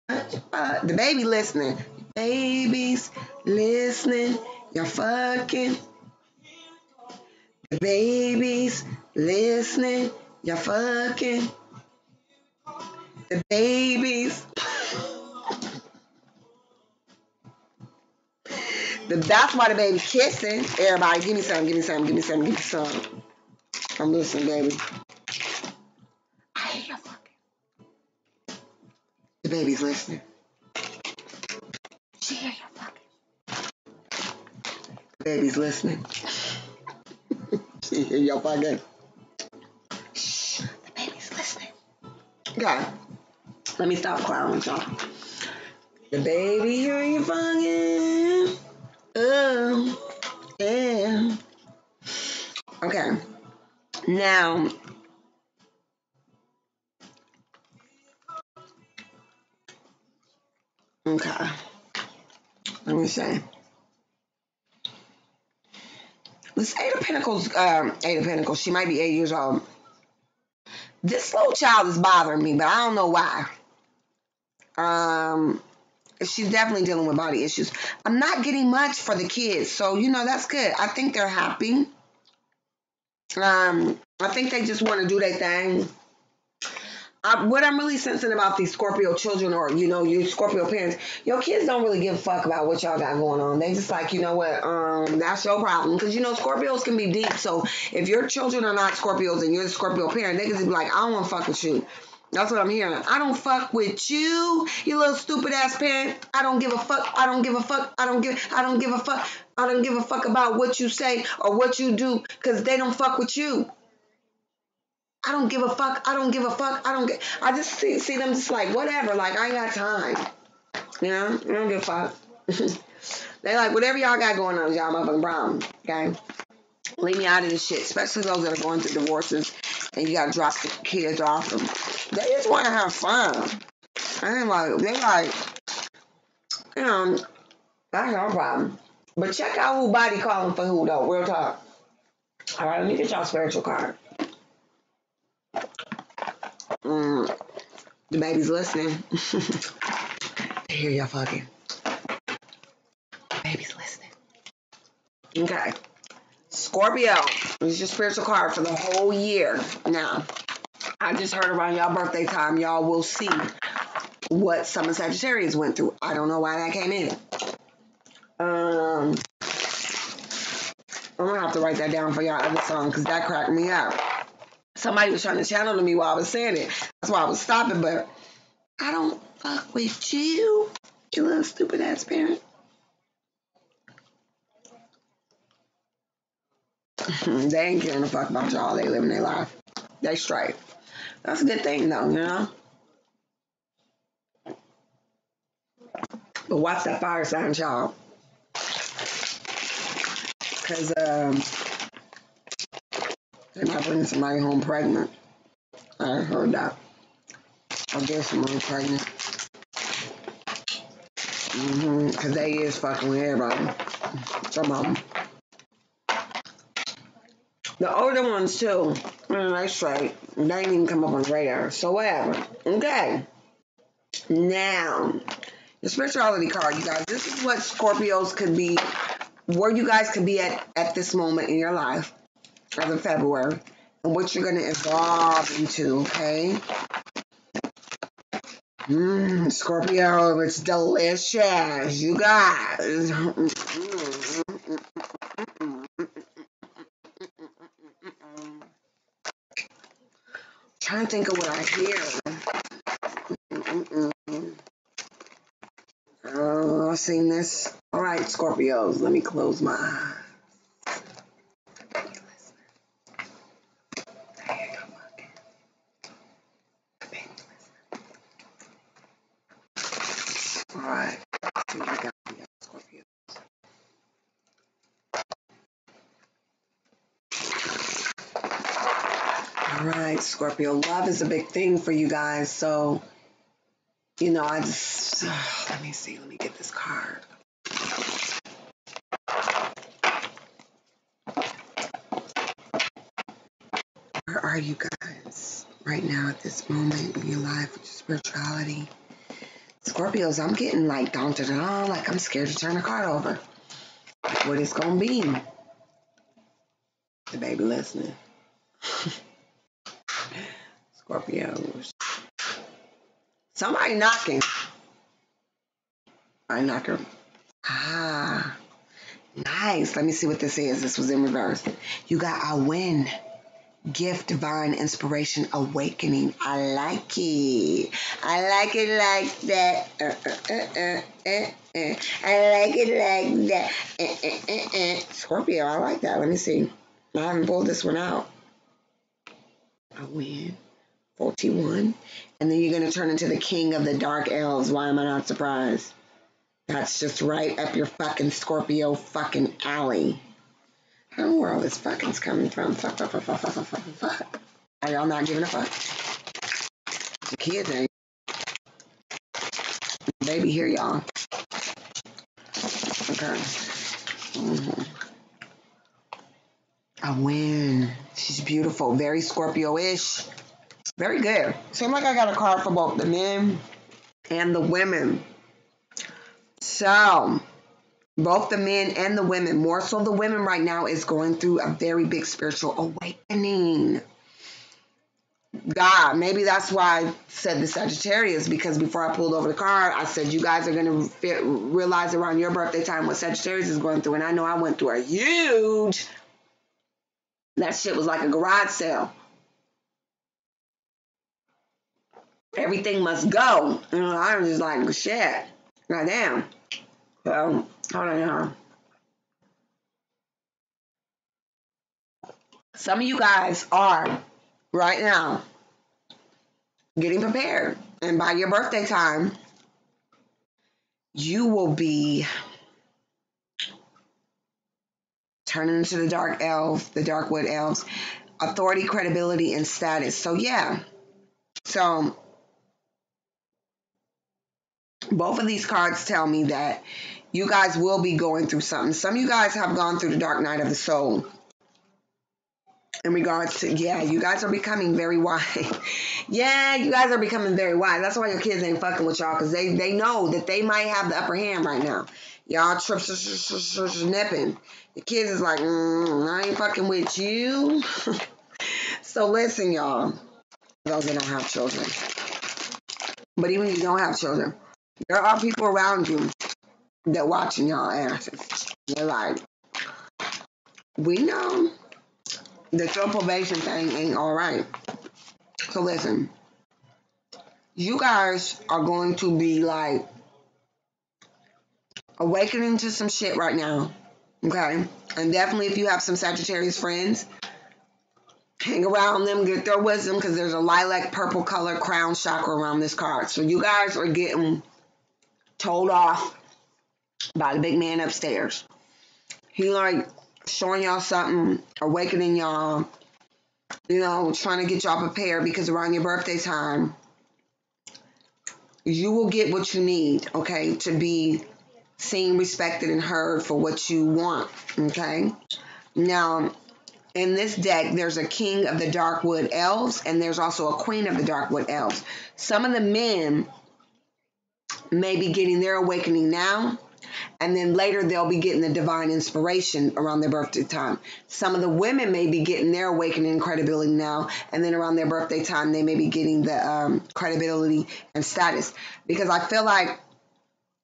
A: The baby listening. Baby's listening. You're fucking. The baby's listening. You're fucking. The baby's. That's why the baby's kissing. Everybody, give me some, give me some, give me some, give me some. I'm listening, baby. I hate your fucking. The baby's listening. She hear your fucking. The baby's listening. She hear your fucking. Shh, the baby's listening. Okay. Let me stop clowning, y'all. The baby hear you fucking. Oh, yeah. Okay. Now, okay. Let me say. This Eight of Pentacles, she might be 8 years old. This little child is bothering me, but I don't know why. She's definitely dealing with body issues. I'm not getting much for the kids, so, you know, that's good. I think they're happy. I think they just want to do their thing. What I'm really sensing about these Scorpio children, or, you know, you Scorpio parents, your kids don't really give a fuck about what y'all got going on. They just like, you know what, that's your problem. Because, you know, Scorpios can be deep. So if your children are not Scorpios and you're a Scorpio parent, they can just be like, I don't want to fuck with you. That's what I'm hearing. I don't fuck with you, you little stupid ass parent. I don't give a fuck. I don't give a fuck. I don't give a fuck. I don't give a fuck about what you say or what you do, because they don't fuck with you. I don't give a fuck. I don't give a fuck. I just see them just like, whatever. Like, I ain't got time. You know? I don't give a fuck. They like, whatever y'all got going on is y'all motherfucking problem. Okay? Leave me out of this shit. Especially those that are going through divorces and you gotta drop the kids off them. They just want to have fun. I ain't like, they like, you know, that's no problem. But check out who body calling for who, though. Real talk. All right, let me get y'all spiritual card. The baby's listening. I hear y'all fucking. The baby's listening. Okay. Scorpio. This is your spiritual card for the whole year. Now, I just heard around y'all birthday time, y'all will see what some of Sagittarius went through. I don't know why that came in. I'm gonna have to write that down for y'all other song because that cracked me up. Somebody was trying to channel to me while I was saying it. That's why I was stopping, but I don't fuck with you, you little stupid ass parent. They ain't caring a fuck about y'all. They living their life. They straight. That's a good thing, though, you know? But watch that fire sign, y'all. Because they might bring somebody home pregnant. I heard that. I guess somebody pregnant. Because they is fucking with everybody. Some of them. The older ones, too. They straight. They ain't even come up on the radar. So whatever. Okay. Now, the spirituality card, you guys. This is what Scorpios could be, where you guys could be at this moment in your life as of February, and what you're going to evolve into, okay? Scorpio, it's delicious, you guys. Trying to think of what I hear. Oh, I've seen this. All right, Scorpios, let me close my eyes. All right, let's see what I got for you, Scorpio. All right, Scorpio, love is a big thing for you guys. So, you know, I just, let me see, let me get this card. Where are you guys right now at this moment in your life with your spirituality? Scorpios, I'm getting like daunted and all, like I'm scared to turn the card over. Like what it's gonna be. The baby listening. Scorpios. Somebody knocking. I knock her. Ah, nice. Let me see what this is. This was in reverse. You got a win. Gift, divine, inspiration, awakening. I like it. I like it like that. I like it like that. Scorpio, I like that. Let me see. I haven't pulled this one out. A win. 41. And then you're going to turn into the king of the dark elves. Why am I not surprised? That's just right up your fucking Scorpio fucking alley. I don't know where all this fucking's coming from. Fuck. Are y'all not giving a fuck? The kids ain't. Baby, hear y'all. Okay. A win. She's beautiful. Very Scorpio-ish. Very good. Seems like I got a card for both the men and the women. So, both the men and the women, more so the women right now, is going through a very big spiritual awakening. God, maybe that's why I said the Sagittarius, because before I pulled over the card, I said you guys are going to realize around your birthday time what Sagittarius is going through. And I know I went through a huge, that shit was like a garage sale. Everything must go. You know, I was just like, shit. Goddamn. So, hold on, y'all. Some of you guys are right now, getting prepared. And by your birthday time, you will be turning into the dark elf, the dark wood elves, authority, credibility, and status. So yeah. So both of these cards tell me that you guys will be going through something. Some of you guys have gone through the dark night of the soul. In regards to, yeah, you guys are becoming very wise. Yeah, you guys are becoming very wise. That's why your kids ain't fucking with y'all, because they know that they might have the upper hand right now. Y'all nipping. The kids is like, I ain't fucking with you. So listen, y'all. Those that don't have children. But even if you don't have children, there are people around you that watching y'all asses. They're like, we know that your probation thing ain't all right. So listen, you guys are going to be like awakening to some shit right now. Okay? And definitely if you have some Sagittarius friends, hang around them, get their wisdom, because there's a lilac purple color crown chakra around this card. So you guys are getting told off by the big man upstairs. He like showing y'all something, awakening y'all, you know, trying to get y'all prepared, because around your birthday time, you will get what you need, okay, to be seen, respected, and heard for what you want, okay? Now, in this deck, there's a king of the Darkwood Elves, and there's also a queen of the Darkwood Elves. Some of the men may be getting their awakening now, and then later they'll be getting the divine inspiration around their birthday time. Some of the women may be getting their awakening and credibility now, and then around their birthday time, they may be getting the credibility and status. Because I feel like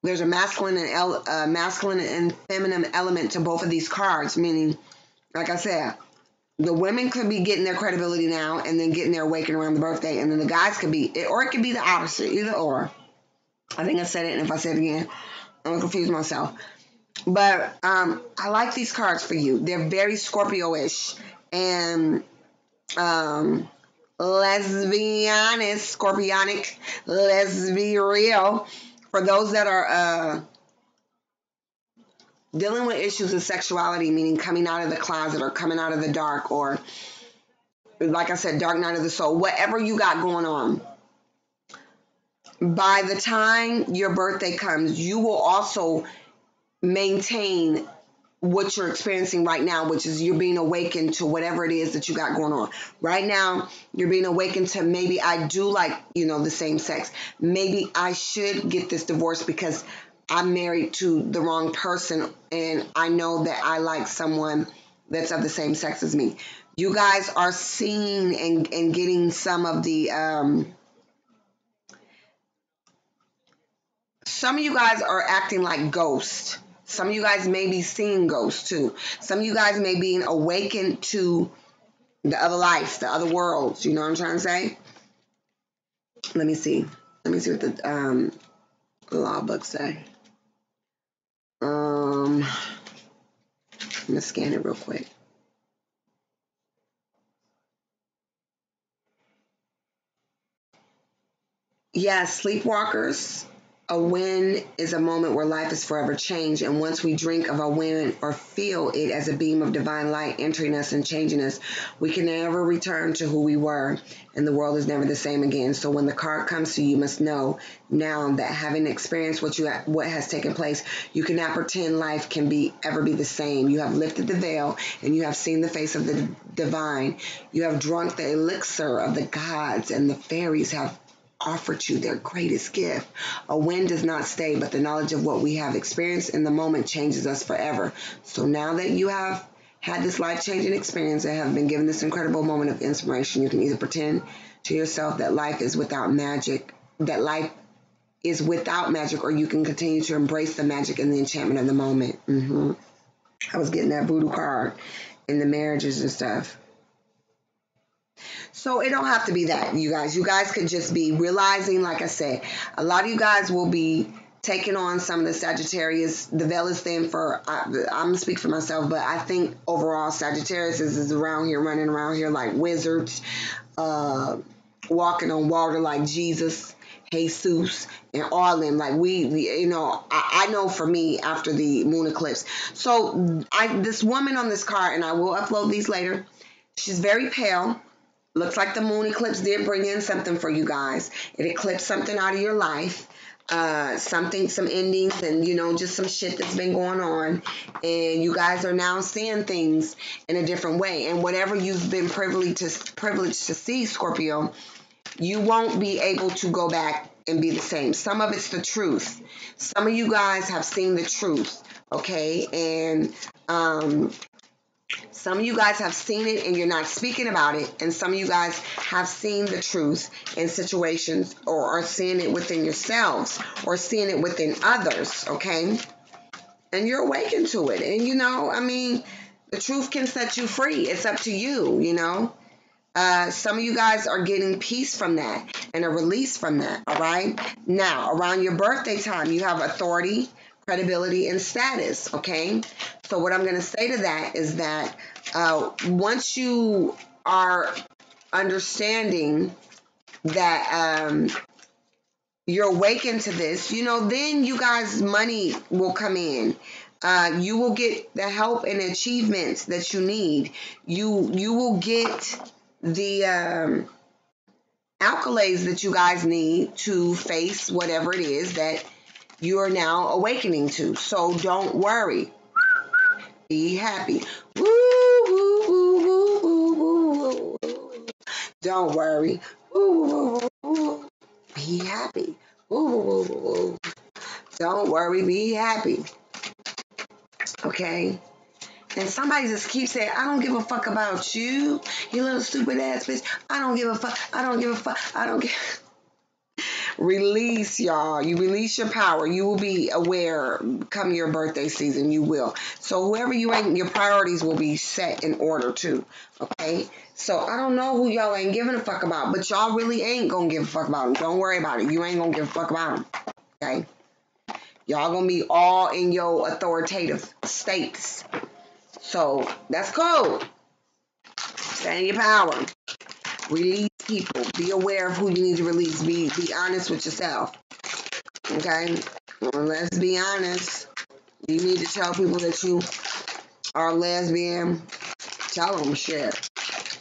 A: there's a masculine and feminine element to both of these cards, meaning, like I said, the women could be getting their credibility now and then getting their awakening around the birthday, and then the guys could be, or it could be the opposite, either or. I think I said it, and if I said it again, I'm going to confuse myself. But I like these cards for you. They're very Scorpio-ish. And let's be honest, Scorpionic. Let's be real. For those that are dealing with issues of sexuality, meaning coming out of the closet or coming out of the dark, or like I said, dark night of the soul, whatever you got going on, by the time your birthday comes, you will also maintain what you're experiencing right now, which is you're being awakened to whatever it is that you got going on. Right now, you're being awakened to, maybe I do like, you know, the same sex. Maybe I should get this divorce because I'm married to the wrong person, and I know that I like someone that's of the same sex as me. You guys are seeing and getting some of the some of you guys are acting like ghosts. Some of you guys may be seeing ghosts too. Some of you guys may be awakened to the other life, the other worlds. You know what I'm trying to say? Let me see. Let me see what the law books say. I'm gonna scan it real quick. Yeah, sleepwalkers. A win is a moment where life is forever changed, and once we drink of a win or feel it as a beam of divine light entering us and changing us, we can never return to who we were, and the world is never the same again. So when the card comes to you, you must know now that having experienced what has taken place, you cannot pretend life can ever be the same. You have lifted the veil, and you have seen the face of the divine. You have drunk the elixir of the gods, and the fairies have offered you their greatest gift. A wind does not stay, but the knowledge of what we have experienced in the moment changes us forever. So now that you have had this life-changing experience and have been given this incredible moment of inspiration, you can either pretend to yourself that life is without magic, or you can continue to embrace the magic and the enchantment of the moment. I was getting that voodoo card in the marriages and stuff. So it don't have to be that, you guys. You guys could just be realizing, like I said, a lot of you guys will be taking on some of the Sagittarius. The veil is thin for, I'm going to speak for myself, but I think overall Sagittarius is around here, running around here like wizards, walking on water like Jesus, Jesus, and all them. Like I know for me after the moon eclipse. So this woman on this card, and I will upload these later. She's very pale. Looks like the moon eclipse did bring in something for you guys. It eclipsed something out of your life. Some endings, and just some shit that's been going on, and you guys are now seeing things in a different way. And whatever you've been privileged to see, Scorpio, you won't be able to go back and be the same. Some of it's the truth. Some of you guys have seen the truth, okay? And some of you guys have seen it and you're not speaking about it. And some of you guys have seen the truth in situations, or are seeing it within yourselves, or seeing it within others, okay? And you're awakened to it. And the truth can set you free. It's up to you, Some of you guys are getting peace from that and a release from that, all right? Now, around your birthday time, you have authority, credibility, and status, okay? So what I'm going to say to that is that once you are understanding that you're awakened to this, then you guys, money will come in. You will get the help and achievements that you need. You will get the accolades that you guys need to face whatever it is that you are now awakening to. So don't worry. Be happy. Woo, woo, woo, woo, woo, woo, woo. Don't worry. Woo, woo, woo, woo. Be happy. Woo, woo, woo, woo. Don't worry. Be happy. Okay? And somebody just keeps saying, I don't give a fuck about you, you little stupid ass bitch. I don't give a fuck. I don't give a fuck. I don't give. Release, y'all. You release your power. You will be aware come your birthday season. You will. So whoever you ain't, your priorities will be set in order too. Okay? So I don't know who y'all ain't giving a fuck about, but y'all really ain't gonna give a fuck about them. Don't worry about it. You ain't gonna give a fuck about them. Okay? Y'all gonna be all in your authoritative states. So that's cool. Stand in your power. Release people. Be aware of who you need to release. Be honest with yourself. Okay? Well, let's be honest. You need to tell people that you are a lesbian. Tell them shit.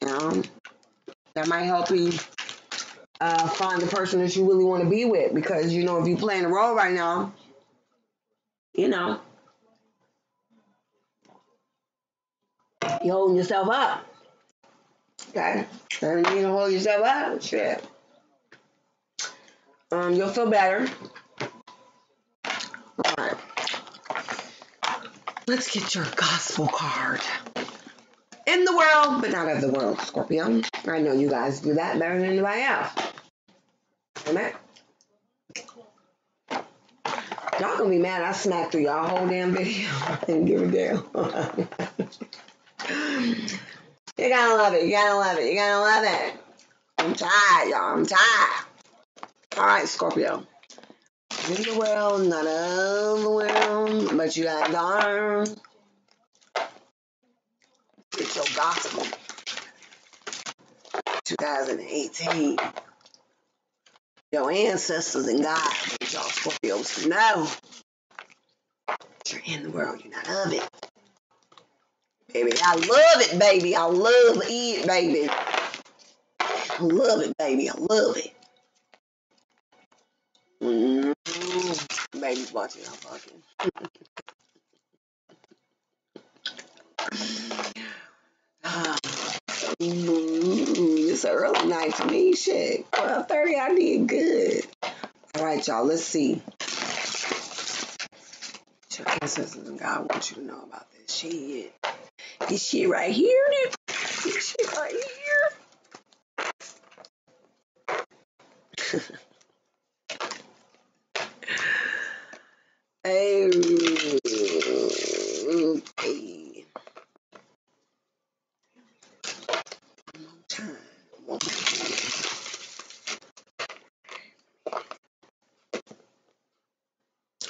A: That might help you find the person that you really want to be with. Because, if you're playing a role right now, you're holding yourself up. Okay? And you need to hold yourself up. Shit. You'll feel better. All right. Let's get your gospel card. In the world, but not of the world, Scorpio. I know you guys do that better than anybody else. Amen. Y'all gonna be mad I smacked through y'all whole damn video. I didn't give a damn. You gotta love it. You gotta love it. You gotta love it. I'm tired, y'all. I'm tired. All right, Scorpio. In the world, not of the world, but you gotta learn. Get your gospel. 2018. Your ancestors and God want y'all Scorpios to know that you're in the world. You're not of it. Baby, I love it, baby. I love it, baby. I love it, baby. I love it. Baby's watching y'all fucking. It's an early night for me. Shit. 12:30, I did good. All right, y'all. Let's see. Your ancestors and God want you to know about this shit. This shit right here. This shit right here. Okay. One time.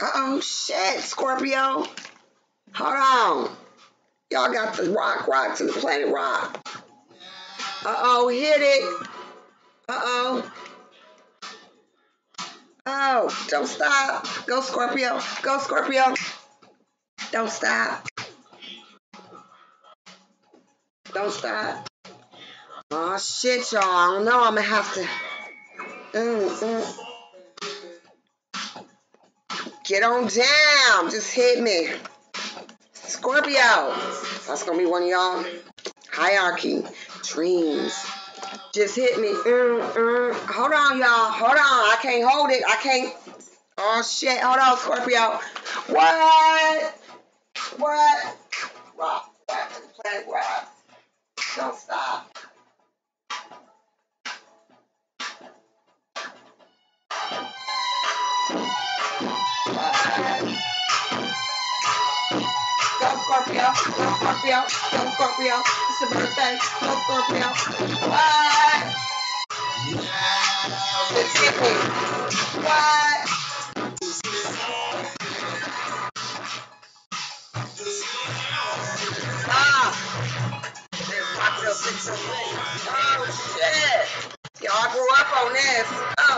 A: Uh-oh, shit, Scorpio. Hold on. Y'all got the rock to the planet rock. Uh-oh, hit it. Uh-oh. Oh, don't stop. Go, Scorpio. Go, Scorpio. Don't stop. Don't stop. Oh, shit, y'all. I don't know. I'm going to have to... Get on down. Just hit me. Scorpio. That's going to be one of y'all. Hierarchy. Dreams. Just hit me. Hold on, y'all. Hold on. I can't hold it. I can't. Oh, shit. Hold on, Scorpio. What? What? Rock. Back to the planet rock. Don't stop. Go, Scorpio. Go, Scorpio. Go, Scorpio. It's your birthday. Go, Scorpio. What? Just hit me. What? Stop. This cocktail 608. Oh, shit. Y'all grew up on this. Oh.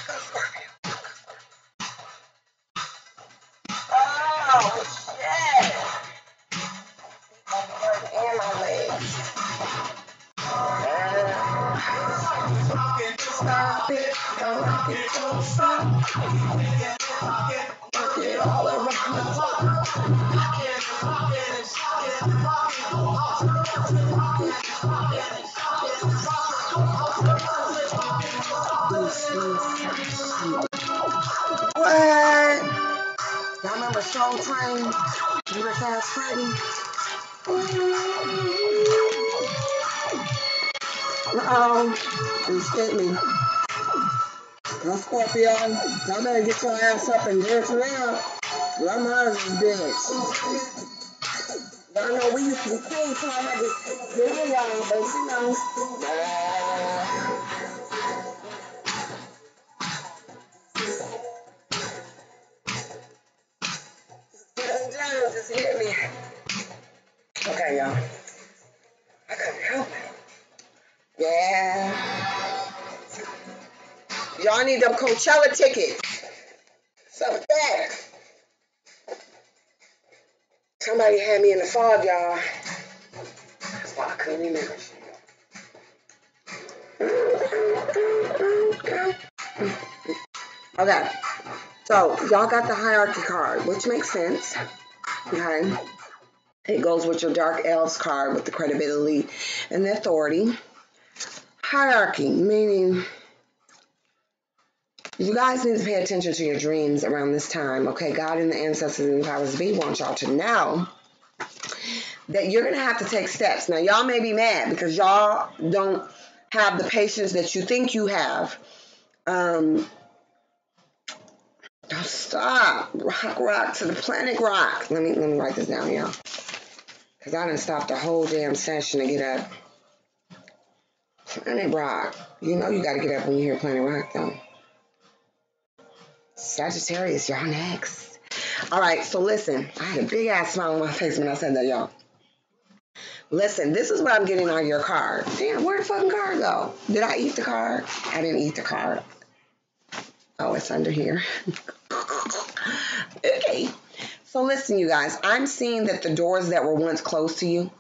A: Go, Scorpio. Oh, shit. And my legs. Stop it. Don't stop. Work it all around the clock. What? Y'all remember Soul Train? Remember Fast Freddy? Just hit me. Go, Scorpio. Y'all better get your ass up and dance around. I'm out of this bitch. Y'all know we used to be cool, so I had to do it y'all, but you know. Just hit me. Okay, y'all. I couldn't help it. Yeah. Y'all need them Coachella tickets. What's up with that? Somebody had me in the fog, y'all. That's why I couldn't remember. Okay. So, y'all got the hierarchy card, which makes sense. Okay. It goes with your dark elves card with the credibility and the authority. Hierarchy, meaning you guys need to pay attention to your dreams around this time. Okay, God and the ancestors and the powers to be want y'all to know that you're going to have to take steps. Now, y'all may be mad because y'all don't have the patience that you think you have. Don't stop. Rock to the planet rock. Let me write this down, y'all. Because I done stopped the whole damn session to get up. Planet rock. You know you got to get up when you hear planet rock, though. Sagittarius, y'all next. All right, so listen. I had a big ass smile on my face when I said that, y'all. Listen, this is what I'm getting on your card. Damn, where'd the fucking card go? Did I eat the card? I didn't eat the card. Oh, it's under here. Okay. So listen, you guys. I'm seeing that the doors that were once closed to you,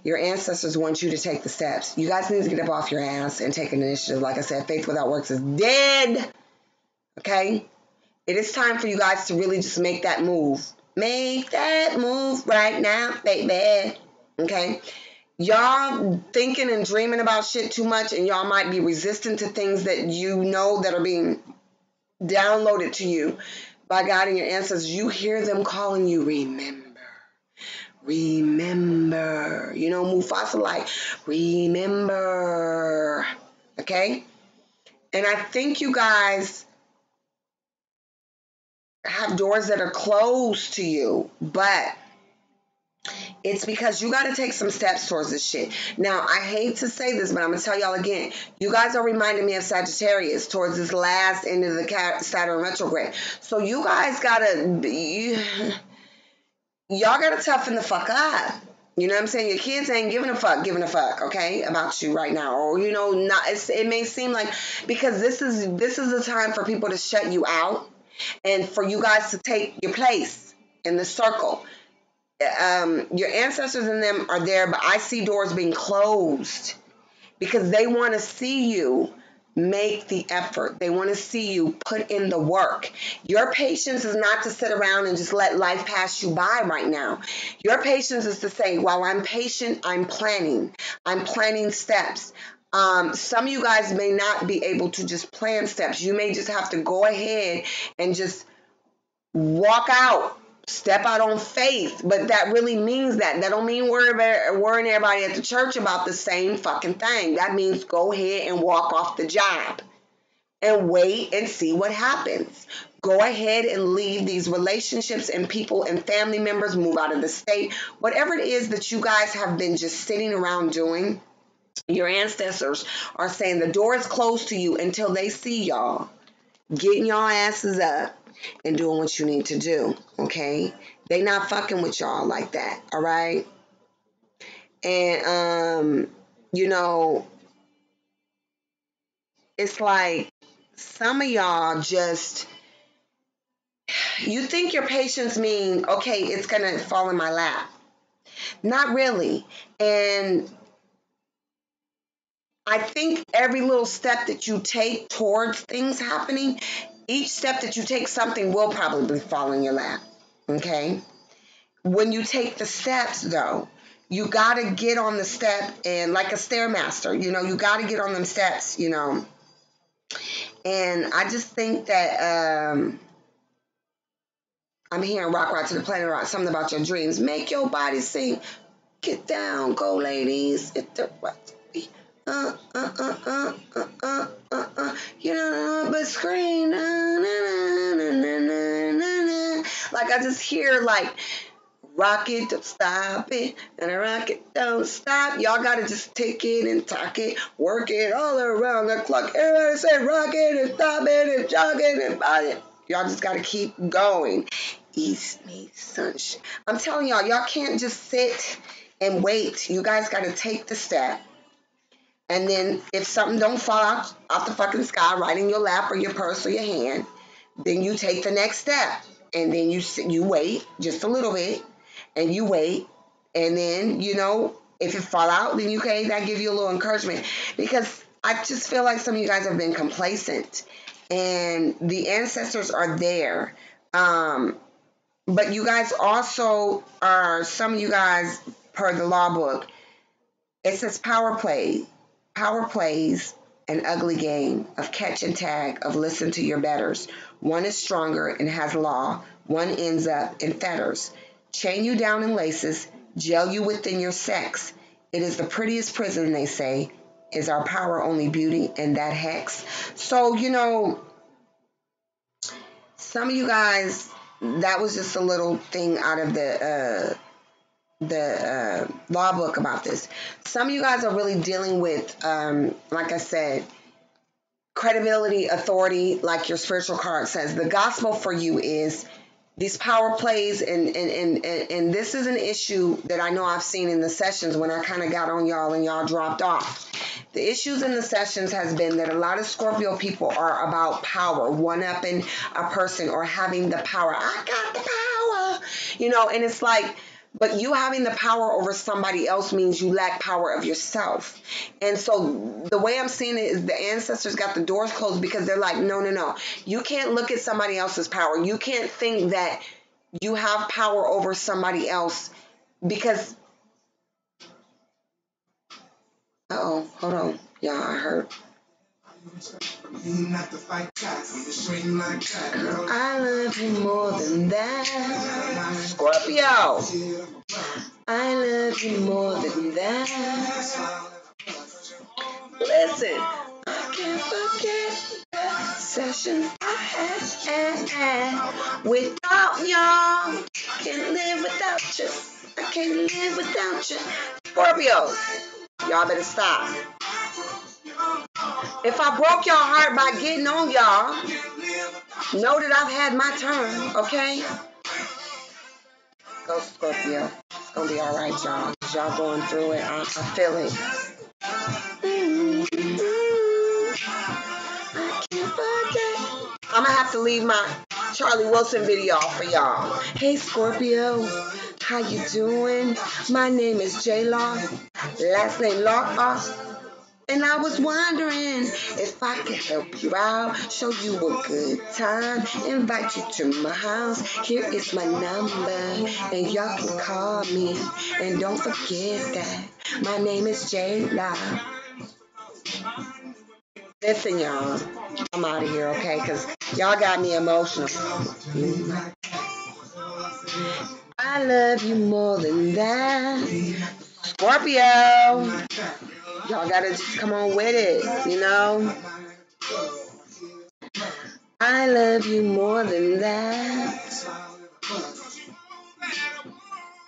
A: your ancestors want you to take the steps. You guys need to get up off your ass and take an initiative. Like I said, faith without works is dead. Okay? It is time for you guys to really just make that move. Make that move right now, baby. Okay? Y'all thinking and dreaming about shit too much, and y'all might be resistant to things that you know that are being downloaded to you by God and your ancestors. You hear them calling you, remember. Remember. You know, Mufasa like, remember. Okay? And I think you guys have doors that are closed to you, but it's because you got to take some steps towards this shit. Now, I hate to say this, but I'm going to tell y'all again. You guys are reminding me of Sagittarius towards this last end of the Saturn retrograde. So you guys got to... Y'all got to toughen the fuck up. You know what I'm saying? Your kids ain't giving a fuck, okay, about you right now. Or, you know, not. It may seem like, because this is the time for people to shut you out and for you guys to take your place in the circle. Your ancestors and them are there, but I see doors being closed because they want to see you make the effort. They want to see you put in the work. Your patience is not to sit around and just let life pass you by right now. Your patience is to say, while I'm patient, I'm planning. I'm planning steps. Some of you guys may not be able to just plan steps. You may just have to go ahead and just walk out. Step out on faith, but that really means that don't mean worrying everybody at the church about the same fucking thing. That means go ahead and walk off the job and wait and see what happens. Go ahead and leave these relationships and people and family members, move out of the state. Whatever it is that you guys have been just sitting around doing, your ancestors are saying the door is closed to you until they see y'all getting y'all asses up and doing what you need to do, okay? They not fucking with y'all like that, all right? And, you know, it's like some of y'all just, you think your patience mean, okay, it's going to fall in my lap. Not really. And I think every little step that you take towards things happening, each step that you take, something will probably fall in your lap, okay? When you take the steps, though, you got to get on the step and like a stairmaster, you know, you got to get on them steps, you know. And I just think that I'm hearing rock to the planet rock, something about your dreams. Make your body sing. Get down, go ladies. It's the you don't know but scream. Like I just hear like rock it, don't stop it, and a rock it, don't stop. Y'all gotta just take it and talk it, work it all around the clock. Everybody say rock it and stop it and jog it and body it. Y'all just gotta keep going. East meets sunshine. I'm telling y'all can't just sit and wait. You guys gotta take the step. And then if something don't fall out the fucking sky right in your lap or your purse or your hand, then you take the next step. And then you wait just a little bit. And you wait. And then, you know, if it fall out, then that give you a little encouragement. Because I just feel like some of you guys have been complacent. And the ancestors are there. But you guys also are, some of you guys, per the law book, it says power plays an ugly game of catch and tag, of listen to your betters. One is stronger and has law. One ends up in fetters. Chain you down in laces, jail you within your sex. It is the prettiest prison, they say. Is our power only beauty and that hex? So, you know, some of you guys, that was just a little thing out of the law book about this. Some of you guys are really dealing with, like I said, credibility, authority, like your spiritual card says. The gospel for you is these power plays, and this is an issue that I know I've seen in the sessions when I kind of got on y'all and y'all dropped off. The issues in the sessions has been that a lot of Scorpio people are about power, one-upping a person or having the power. I got the power, you know, and it's like, but you having the power over somebody else means you lack power of yourself. And so the way I'm seeing it is the ancestors got the doors closed because they're like, no. You can't look at somebody else's power. You can't think that you have power over somebody else because... Uh-oh, hold on. Y'all, I heard. I love you more than that. Scorpio. I love you more than that. Listen, I can't forget the sessions I had without y'all. Can't live without you. I can't live without you. Scorpios, y'all better stop. If I broke your heart by getting on y'all, know that I've had my turn, okay? Go Scorpio. It's gonna be alright, y'all. as y'all going through it. I feel it. I can't forget. I'm gonna have to leave my Charlie Wilson video off for y'all. Hey Scorpio, how you doing? My name is J-Law, last name Law. And I was wondering if I could help you out, show you a good time, invite you to my house. Here is my number, and y'all can call me. And don't forget that my name is J-Law. Listen, y'all, I'm out of here, okay? Because y'all got me emotional. I love you more than that. Scorpio. Y'all gotta just come on with it, you know? I love you more than that.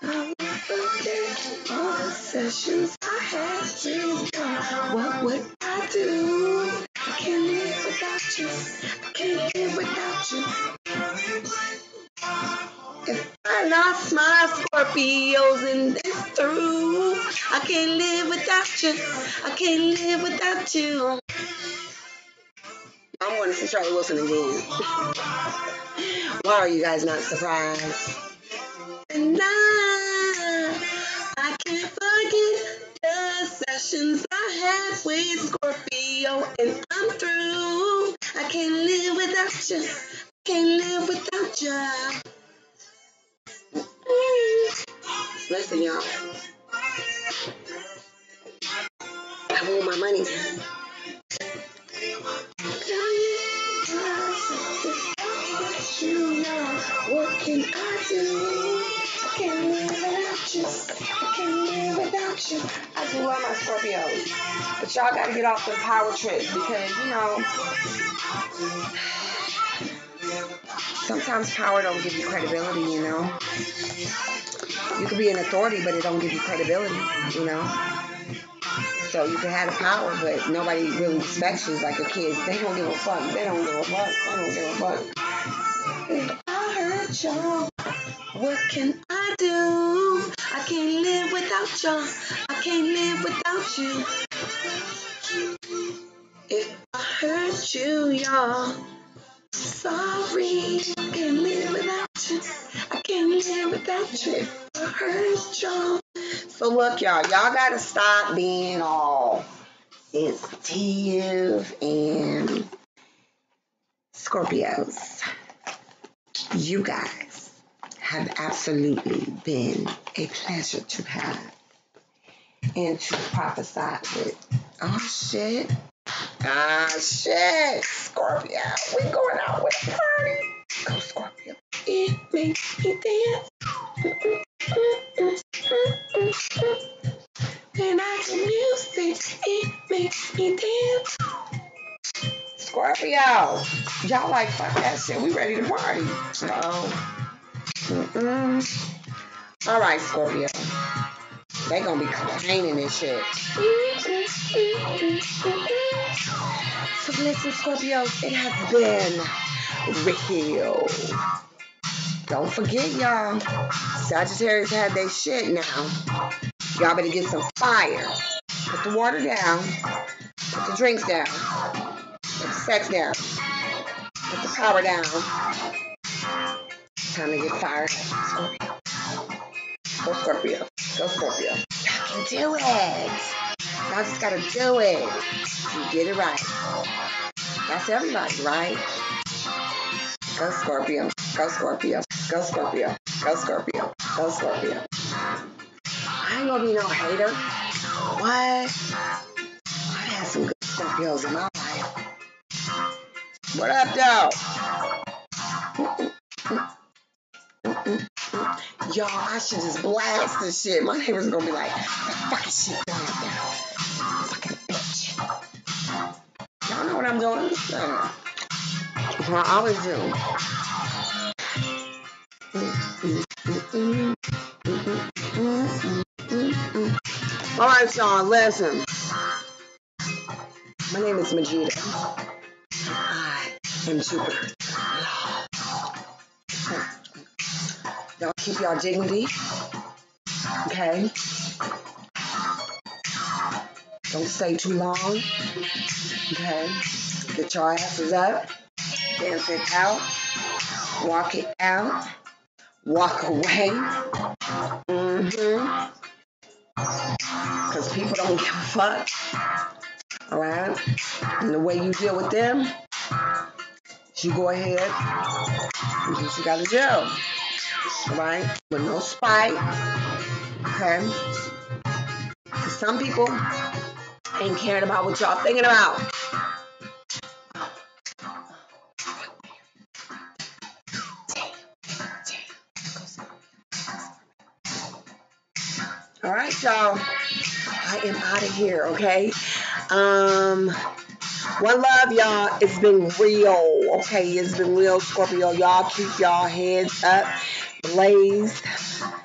A: I will forget all the sessions I had with you. What would I do? I can't live without you. I can't live without you. If I lost my Scorpios and it's through, I can't live without you. I can't live without you. I'm going to see Charlie Wilson again. Why are you guys not surprised? And I can't forget the sessions I had with Scorpio, and I'm through. I can't live without you. Can't live without you. Listen, y'all. I want my money. What can I do? I can't live without you. I can't live without you. I do love my Scorpios. But y'all gotta get off the power trip because, you know, sometimes power don't give you credibility, you know. You could be an authority, but it don't give you credibility, you know. So you can have the power, but nobody really respects you like your kids. They don't give a fuck. They don't give a fuck. They don't give a fuck. If I hurt you, what can I do? I can't live without you. I can't live without you. If I hurt you, y'all, sorry. I can't live without you. I can't live without you. If I hurt you. So look, y'all gotta stop being all sensitive and Scorpios. You guys have absolutely been a pleasure to have and to prophesy with. Oh shit. Ah shit. Scorpio. We going out with a party. Go Scorpio. It makes me dance. When I hear music, it makes me dance. Scorpio. Y'all like fuck that shit. We ready to party. All right, Scorpio. They gonna be complaining and shit. So listen, Scorpio, it has been real. Don't forget, y'all. Sagittarius had their shit now. Y'all better get some fire. Put the water down. Put the drinks down. Put the sex down. Put the power down. Time to get fired up, Scorpio. Go Scorpio. Go Scorpio. Y'all can do it. Y'all just gotta do it. You get it right. That's everybody, right? Go Scorpio. Go Scorpio. Go Scorpio. Go Scorpio. Go Scorpio. I ain't gonna be no hater. What? I've had some good Scorpios in my life. What up, though? Y'all, I should just blast this shit. My neighbors are gonna be like, the fucking shit going up there. Fucking bitch. Y'all know what I'm doing? I always do. All right, y'all, listen. My name is Majida. I am Jupiter. Y'all keep y'all dignity. Okay? Don't stay too long. Okay? Get your asses up. Dance it out. Walk it out. Walk away. Because people don't give a fuck. Alright? And the way you deal with them, you go ahead and do what you gotta do. Alright? With no spite. Okay? Because some people ain't caring about what y'all thinking about. Alright, y'all. I am out of here, okay? One love, y'all. It's been real, okay? It's been real, Scorpio. Y'all keep y'all heads up. Blaze.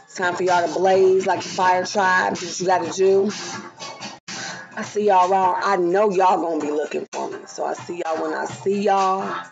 A: It's time for y'all to blaze like the fire tribe. Do what you gotta do. I see y'all around. I know y'all gonna be looking for me. So I see y'all when I see y'all.